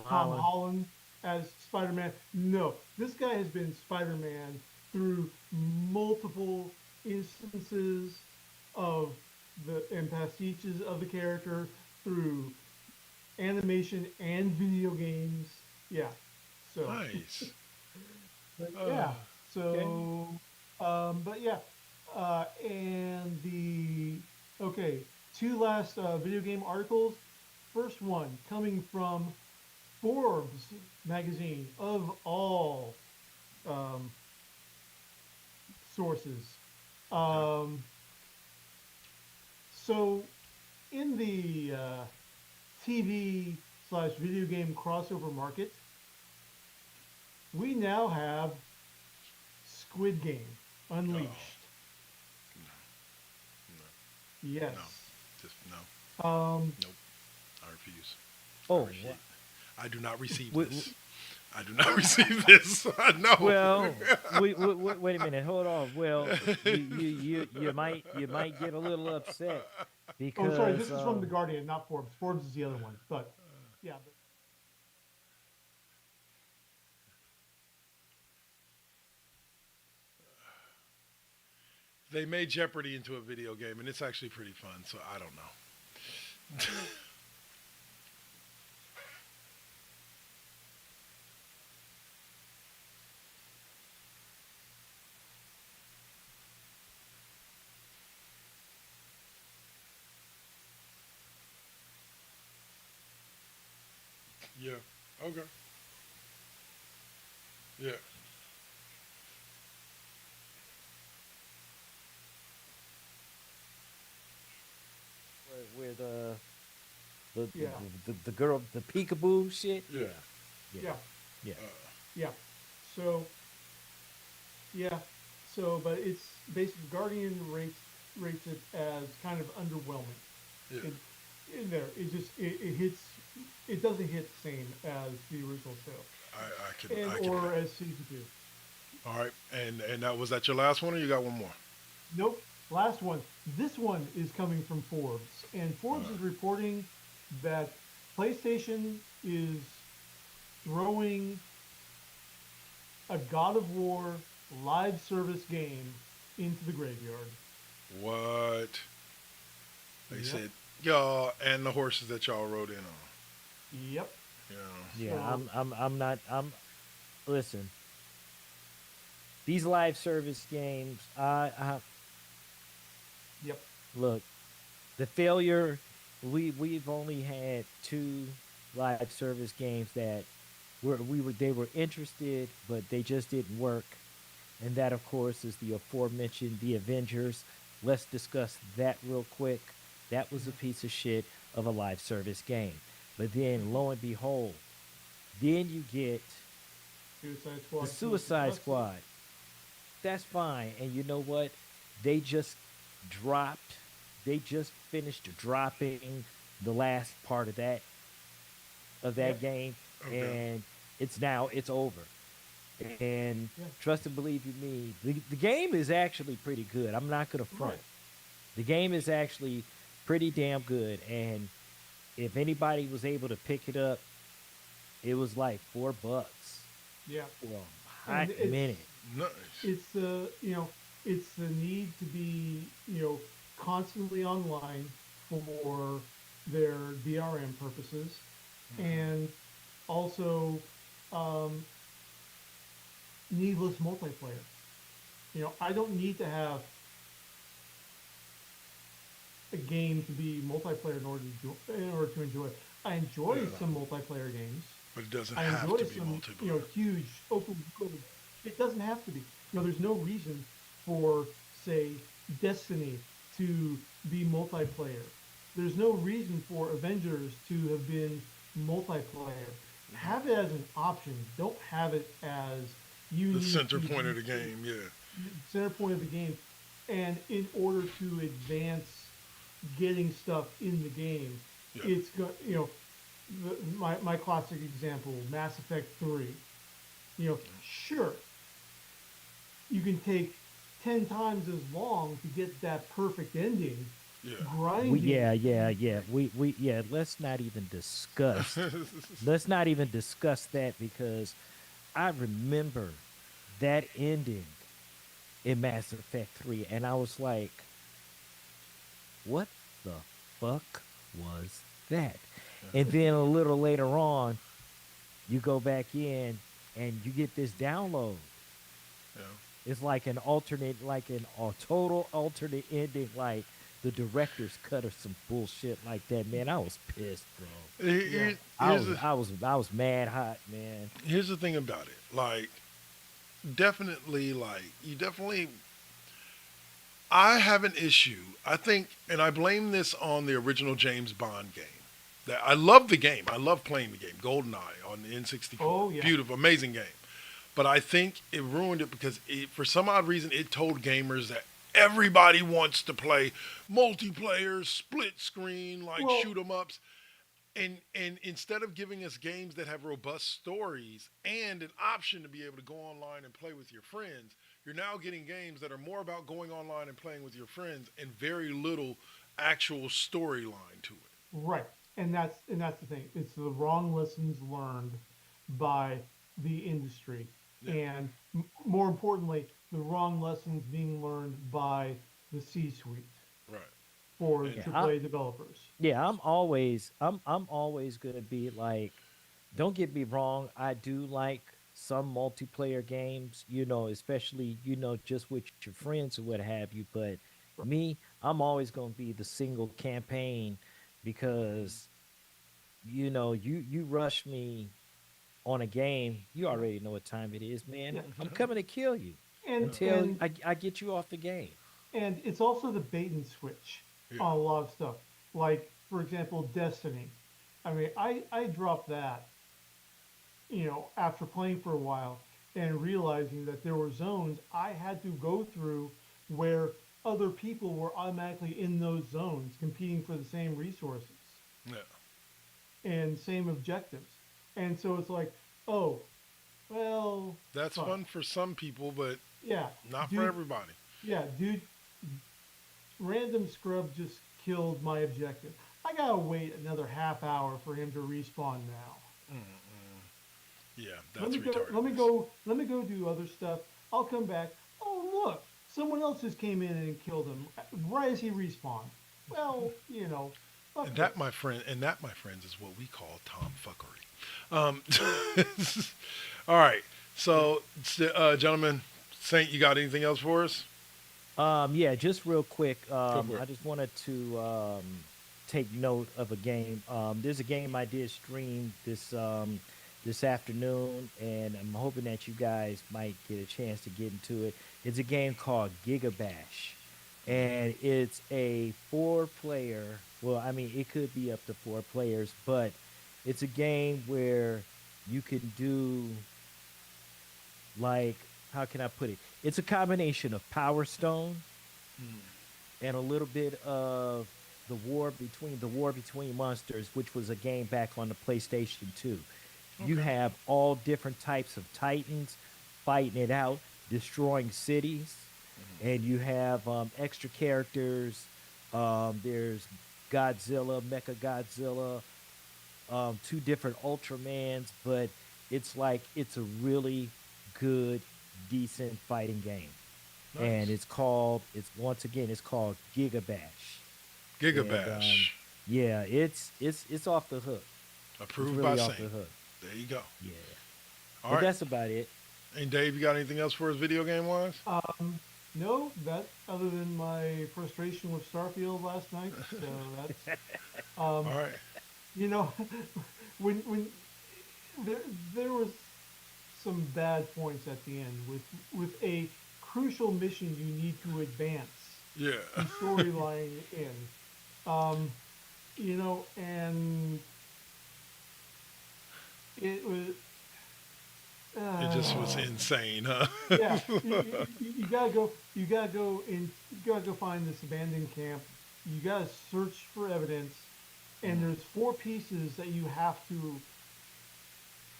Holland as Spider-Man. No, this guy has been Spider-Man through multiple instances of and pastiches of the character through animation and video games. Yeah. So Nice. but yeah. So but yeah. And the two last video game articles. First one coming from Forbes magazine of all sources. So in the TV/video game crossover market, we now have Squid Game Unleashed. Yes. No. Just no. Nope. I refuse. Oh, I do not receive We- this. I do not receive this. No. well, wait a minute. Hold on. Well, you might get a little upset because Oh, sorry. This is from the Guardian, not Forbes. Forbes is the other one. But yeah. They made Jeopardy into a video game, and it's actually pretty fun. So I don't know. Yeah. Okay. Yeah. where Yeah. the girl, the peekaboo shit. Yeah. Yeah. Yeah. Yeah. So, yeah. So, but it's basically Guardian rates it as kind of underwhelming. Yeah. In there, it hits. It doesn't hit the same as the original show, I can. or as season 2. All right. And that was that your last one, or you got one more? Nope. Last one. This one is coming from Forbes, and Forbes is reporting that PlayStation is throwing a God of War live service game into the graveyard. What? They Yep. said y'all and the horses that y'all rode in on. Yep. Yeah. Yeah, So- I'm not. Listen. These live service games, Yep. Look, the failure. We've only had two live service games that we were they were interested, but they just didn't work. And that, of course, is the aforementioned The Avengers. Let's discuss that real quick. That was a piece of shit of a live service game. But then, lo and behold, then you get Suicide the Squad. Suicide Squad. That's fine. And you know what? They just dropped, they just finished dropping the last part of Yeah, that game, Okay. and it's over. And yeah, trust and believe you me, the game is actually pretty good. I'm not gonna front. right. The game is actually pretty damn good. And if anybody was able to pick it up, it was like $4 Yeah, for a hot and minute. Nice. it's the it's the need to be constantly online for their DRM purposes, and also um, needless multiplayer. I don't need to have a game to be multiplayer in order to enjoy it. I enjoy Yeah. some multiplayer games. But it doesn't I have enjoy to be some, multiplayer. huge open world. It doesn't have to be. There's no reason for, say, Destiny to be multiplayer. There's no reason for Avengers to have been multiplayer. Have it as an option. Don't have it as you The need center to point of be the game, yeah. center point of the game. And in order to advance getting stuff in the game, Yeah. it's got my classic example, Mass Effect 3. Sure, you can take 10 times as long to get that perfect ending, Yeah. grinding. Yeah. Let's not even discuss. Let's not even discuss that, because I remember that ending in Mass Effect 3, and I was like, what the fuck was that? And then a little later on, you go back in and you get this download. Yeah. It's like an alternate, like a total alternate ending, like the director's cut or some bullshit like that. Man, I was pissed, bro. Here- I Here's was, the, I was, I was mad hot, man. here's the thing about it. Like, definitely, like, you definitely. I have an issue. I think, and I blame this on the original James Bond game. That I love the game. I love playing the game. GoldenEye on the N64. Oh, yeah. Beautiful, amazing game. But I think it ruined it because for some odd reason, it told gamers that everybody wants to play multiplayer, split screen, like Well, shoot 'em ups. And instead of giving us games that have robust stories and an option to be able to go online and play with your friends, you're now getting games that are more about going online and playing with your friends and very little actual storyline to it. right, and that's the thing. It's the wrong lessons learned by the industry, Yeah. and more importantly, the wrong lessons being learned by the C-suite Right. for And Yeah, AAA developers. yeah, I'm always gonna be like, don't get me wrong, I do like some multiplayer games, especially, just with your friends or what have you. But me, I'm always gonna be the single campaign, because you rush me on a game, you already know what time it is, man. Yeah. I'm coming to kill you And until and I get you off the game. and it's also the bait and switch Yeah. on a lot of stuff. Like, for example, Destiny. I mean, I dropped that, after playing for a while and realizing that there were zones I had to go through where other people were automatically in those zones competing for the same resources Yeah. and same objectives. And so it's like, oh, well, That's fuck. fun for some people, but Yeah, not for dude, everybody. yeah, dude, random scrub just killed my objective. I gotta wait another half hour for him to respawn now. Yeah, Let that's me go. retarded. Let me go do other stuff. I'll come back. Oh, look, someone else just came in and killed him right as he respawned. Well, fuck And that, this. my friend, my friends, is what we call tomfuckery. All right. So, gentlemen, Saint, you got anything else for us? Yeah, just real quick. Go for I it. just wanted to take note of a game. There's a game I did stream this afternoon, and I'm hoping that you guys might get a chance to get into it. It's a game called Gigabash, and it's a four-player. Well, I mean, it could be up to four players, but it's a game where you can do, like, how can I put it? It's a combination of Power Stone and a little bit of the War Between Monsters, which was a game back on the PlayStation 2. You Okay. have all different types of titans fighting it out, destroying cities, and you have extra characters. There's Godzilla, Mecha Godzilla, two different Ultramans, but it's a really good, decent fighting game, and Nice. it's called Gigabash, and Gigabash. yeah, it's off the hook. It's Approved by really off the Saint. hook. There you go. Yeah, All but right. that's about it. And Dave, you got anything else for us video game wise? No, that other than my frustration with Starfield last night. So that's All um, right. you know, when there there was some bad points at the end with a crucial mission you need to advance Yeah. the storyline in. Um, and it was. It just was Uh, insane, huh? yeah, you gotta go. You gotta go find this abandoned camp. You gotta search for evidence, and there's four pieces that you have to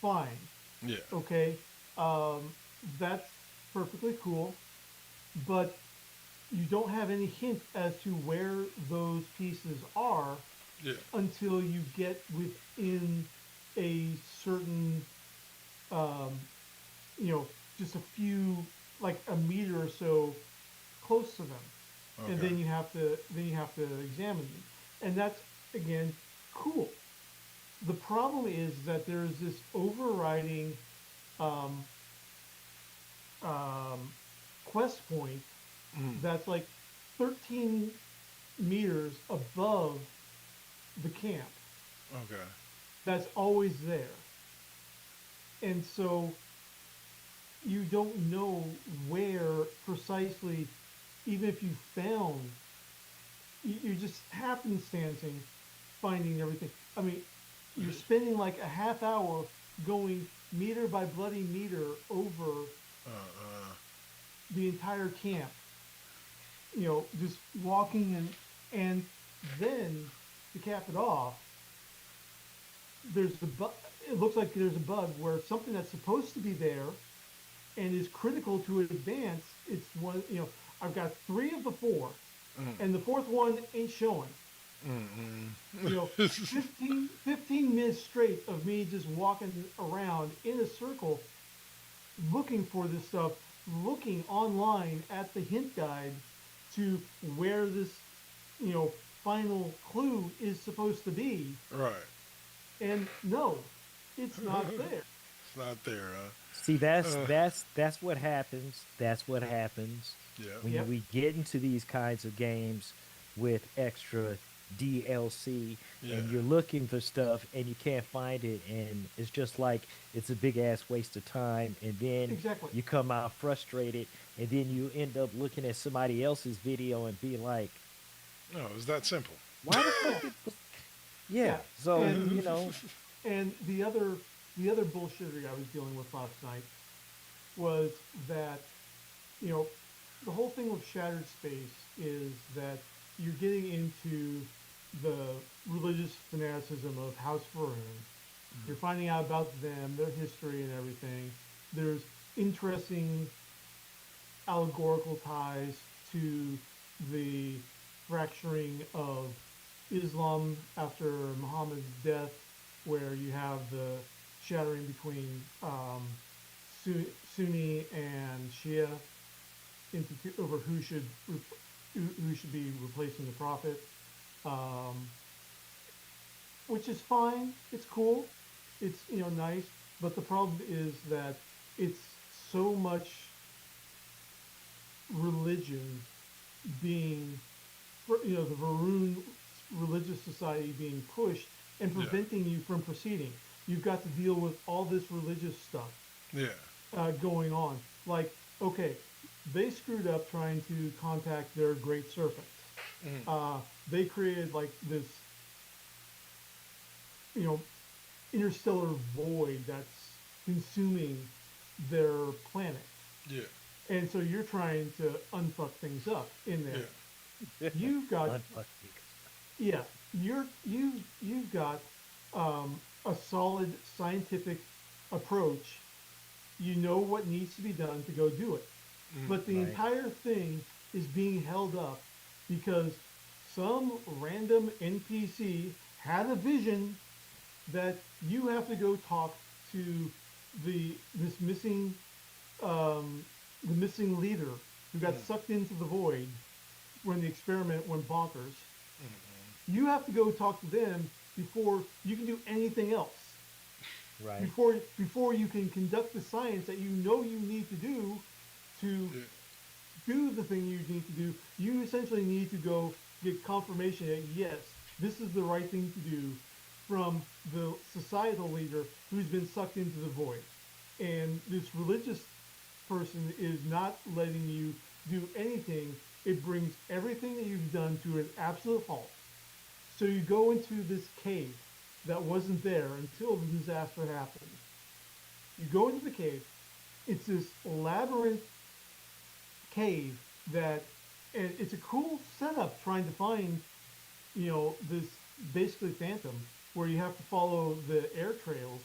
find. Yeah. Okay, um, that's perfectly cool, but you don't have any hint as to where those pieces are Yeah. until you get within a certain, um, you know, just a few, like a meter or so close to them, and Okay. then you have to examine them, and that's again cool. The problem is that there's this overriding um, um, quest point Mm. that's like 13 meters above the camp. Okay. That's always there, and so you don't know where precisely, even if you found, you're just happenstancing finding everything. I mean, you're spending like a half hour going meter by bloody meter over Uh. the entire camp, just walking and then to cap it off, there's the bug. It looks like there's a bug where something that's supposed to be there and is critical to advance. It's one, I've got three of the four, and the fourth one ain't showing. Mm. 15 minutes straight of me just walking around in a circle looking for this stuff, looking online at the hint guide to where this, final clue is supposed to be. Right. And no, it's not there. It's not there, See, huh? that's what happens. That's what happens Yeah. when Yep. we get into these kinds of games with extra DLC, Yeah. and you're looking for stuff and you can't find it, and it's just like it's a big ass waste of time, and then Exactly. you come out frustrated, and then you end up looking at somebody else's video and be like, No, it was that simple. why the fuck Yeah. yeah, Yeah. so And you know. and the other bullshittery I was dealing with last night was that, you know, the whole thing with Shattered Space is that you're getting into the religious fanaticism of House Faroon. You're finding out about them, their history and everything. There's interesting allegorical ties to the fracturing of Islam after Muhammad's death, where you have the shattering between Sunni and Shia over who should be replacing the prophet, um, which is fine. It's cool. It's nice, but the problem is that it's so much religion being, the Varun religious society being pushed and Yeah. preventing you from proceeding. You've got to deal with all this religious stuff Yeah. going on. Like, okay, they screwed up trying to contact their great serpent. They created like this, you know, interstellar void that's consuming their planet. Yeah. And so you're trying to unfuck things up in there. Yeah. You've got, Unfuck you. yeah, you've got a solid scientific approach. You know what needs to be done to go do it. But the Right. entire thing is being held up because some random NPC had a vision that you have to go talk to this missing the missing leader who got sucked into the void when the experiment went bonkers. You have to go talk to them before you can do anything else. Right. Before you can conduct the science that you know you need to do to Yeah. do the thing you need to do, you essentially need to go get confirmation that yes, this is the right thing to do from the societal leader who's been sucked into the void. And this religious person is not letting you do anything. It brings everything that you've done to an absolute halt. So you go into this cave that wasn't there until the disaster happened. You go into the cave. It's this labyrinth cave that, and it's a cool setup trying to find, this basically phantom where you have to follow the air trails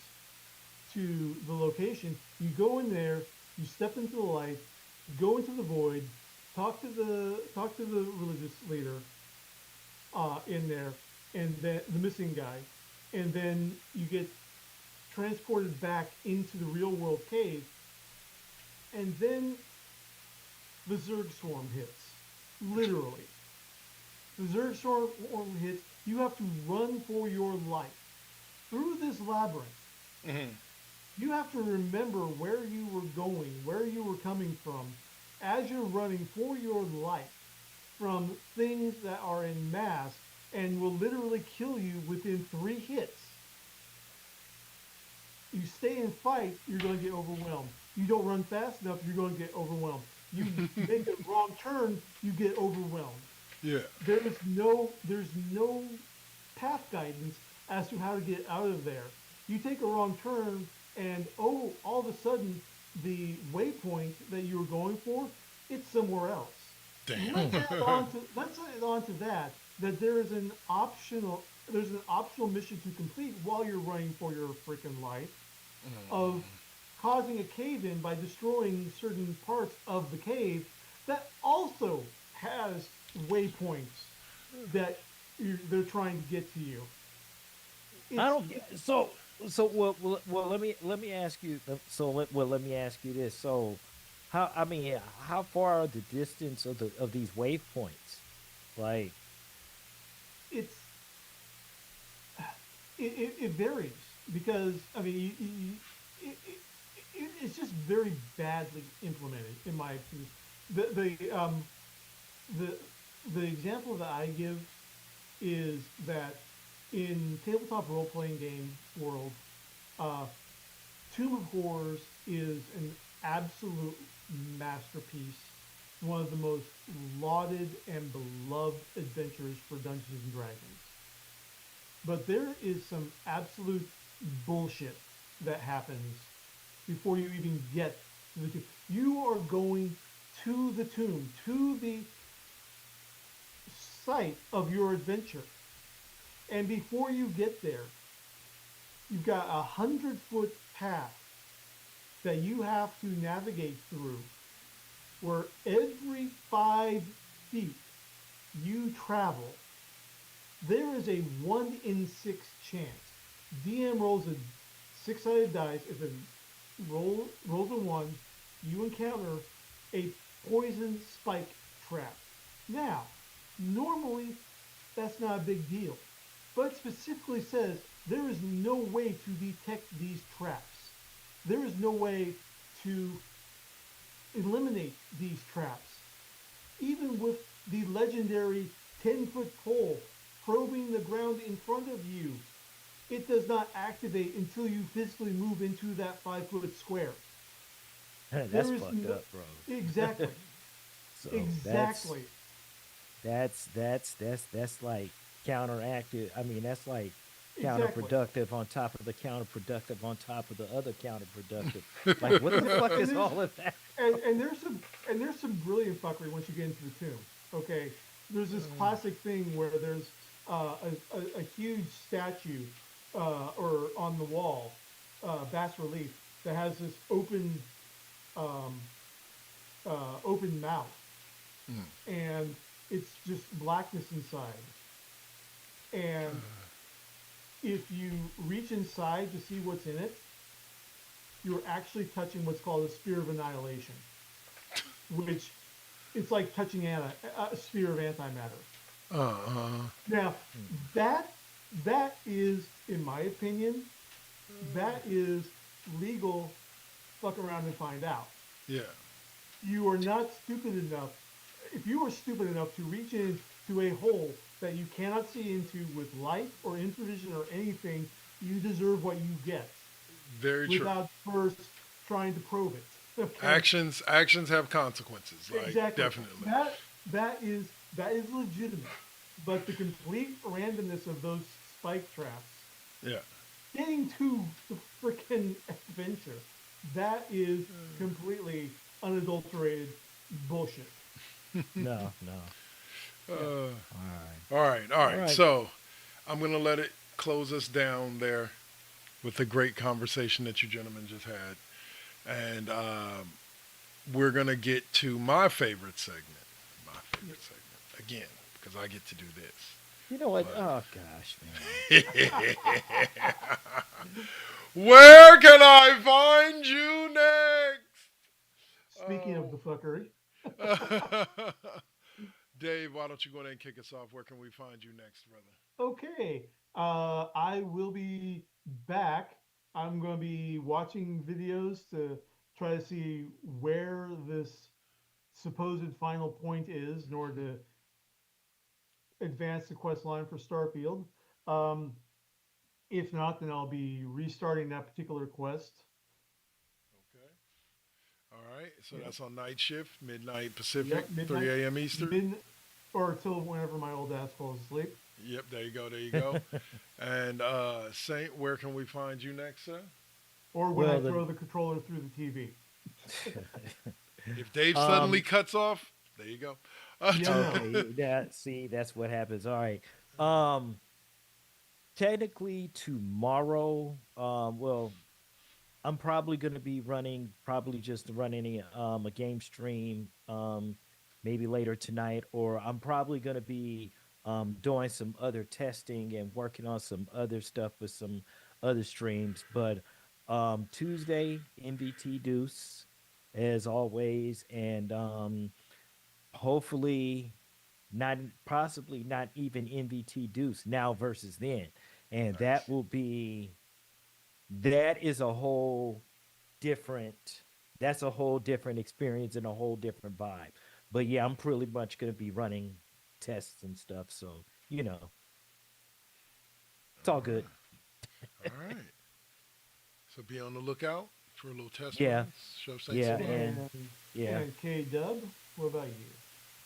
to the location. You go in there, you step into the light, go into the void, talk to the religious leader in there, and then the missing guy, and then you get transported back into the real world cave, and then the Zerg swarm hits. Literally. The Zerg swarm hits. You have to run for your life through this labyrinth. You have to remember where you were going, where you were coming from, as you're running for your life from things that are in mass and will literally kill you within 3 hits. You stay and fight, you're going to get overwhelmed. You don't run fast enough, you're going to get overwhelmed. You make a wrong turn, you get overwhelmed. Yeah. There's no path guidance as to how to get out of there. You take a wrong turn, and all of a sudden, the waypoint that you were going for, it's somewhere else. Damn. Let's add on to that there's an optional mission to complete while you're running for your freaking life of causing a cave-in by destroying certain parts of the cave that also has waypoints that they're trying to get to you. I don't get so well let me ask you let me ask you this. So how far are the distance of these waypoints? Like it varies because it's just very badly implemented in my opinion. The example that I give is that in tabletop role-playing game world, Tomb of Horrors is an absolute masterpiece, one of the most lauded and beloved adventures for Dungeons and Dragons. But there is some absolute bullshit that happens before you even get to the tomb. You are going to the tomb, to the site of your adventure. And before you get there, you've got 100-foot path that you have to navigate through, where every 5 feet you travel, there is a 1 in 6 chance. DM rolls a 6-sided dice. If it rolls a 1, you encounter a poison spike trap. Now, normally that's not a big deal, but it specifically says there is no way to detect these traps. There is no way to eliminate these traps. Even with the legendary 10-foot pole probing the ground in front of you. It does not activate until you physically move into that 5-foot square. That's fucked up, bro. Exactly. So Exactly. that's like counteractive. I mean, that's like Exactly. counterproductive on top of the counterproductive on top of the other counterproductive. Like, what the fuck And is there's all of that? and there's some brilliant fuckery once you get into the tomb. Okay, there's this classic thing where there's a huge statue or on the wall, bas relief that has this um, open mouth, and it's just blackness inside. And if you reach inside to see what's in it, you're actually touching what's called a sphere of annihilation, which it's like touching a sphere of antimatter. Now, that that is, in my opinion, that is legal. Fuck around and find out. Yeah. You are not stupid enough. If you are stupid enough to reach into a hole that you cannot see into with light or infravision or anything, you deserve what you get Very true. without first trying to probe it. Okay? Actions have consequences. Like, Exactly. definitely. That is legitimate, but the complete randomness of those spike traps, Yeah. getting to the freaking adventure, that is completely unadulterated bullshit. No, no. Uh, All right. all right. right. So I'm gonna let it close us down there with the great conversation that you gentlemen just had, and we're gonna get to my favorite segment. My favorite segment again because I get to do this. You know what? But- Oh gosh, man. Where can I find you Speaking of the fuckery, next? Dave, why don't you go ahead and kick us off? Where can we find you next, brother? okay, I will be back. I'm going to be watching videos to try to see where this supposed final point is in order to advance the quest line for Starfield. Um, if not, then I'll be restarting that particular quest. Okay. All right. So Yep. that's on night shift, midnight Pacific, Yep, midnight. 3 a.m. Eastern. Or till whenever my old ass falls asleep. Yep. There you go. There you go. And Saint, where can we find you next, sir? Or when Well, I then- throw the controller through the TV. If Dave suddenly cuts off, there you go. Yeah. Okay, that's what happens. All right. Technically tomorrow, well, I'm probably going to be just running a game stream, maybe later tonight, or I'm probably going to be doing some other testing and working on some other stuff with some other streams. But Tuesday, MVT Deuce, as always, and hopefully not, possibly not even MVT Deuce now versus then, and Nice. that is a whole different that's a whole different experience and a whole different vibe. But yeah, I'm pretty much going to be running tests and stuff, so it's all good. All right. So be on the lookout for a little test Yeah. runs. Show Saint Yeah, some love. and yeah. And K Dub, what about you?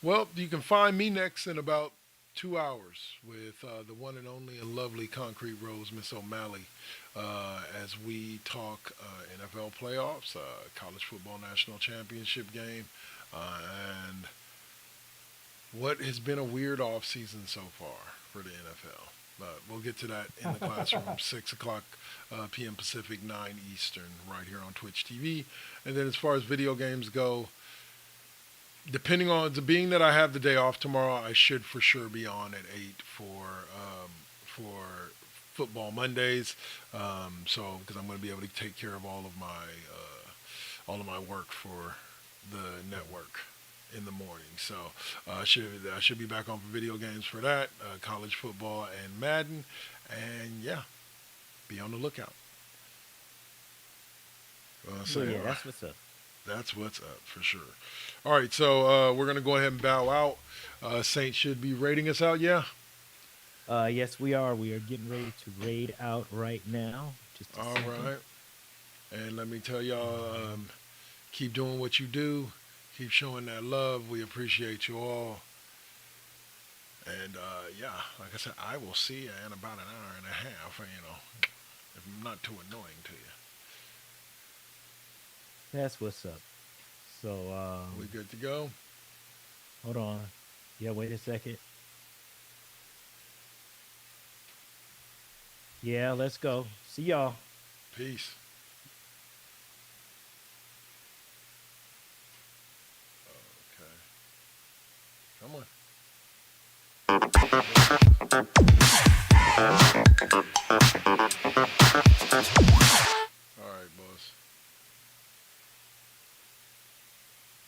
Well, you can find me next in about 2 hours with the one and only and lovely Concrete Rose, Miss O'Malley, as we talk NFL playoffs, college football national championship game, and what has been a weird off season so far for the NFL. But we'll get to that in the classroom, 6 o'clock p.m. Pacific, 9 Eastern, right here on Twitch TV. And then as far as video games go, depending on being that I have the day off tomorrow, I should for sure be on at 8 for football Mondays. So because I'm going to be able to take care of all of my work for the network in the morning. So I should be back on for video games for that, college football and Madden, and yeah, be on the lookout. So yeah, that's what's up. That's what's up for sure. All right, so we're gonna go ahead and bow out. Saint should be raiding us out. Yeah. Yes, we are. We are getting ready to raid out right now. Just a All second. right. And let me tell y'all, keep doing what you do. Keep showing that love. We appreciate you all. And yeah, like I said, I will see you in about an hour and a half. If I'm not too annoying to you. That's what's up. So, We good to go? hold on. Yeah, wait a second. Yeah, let's go. See y'all. Peace. Okay. Come on.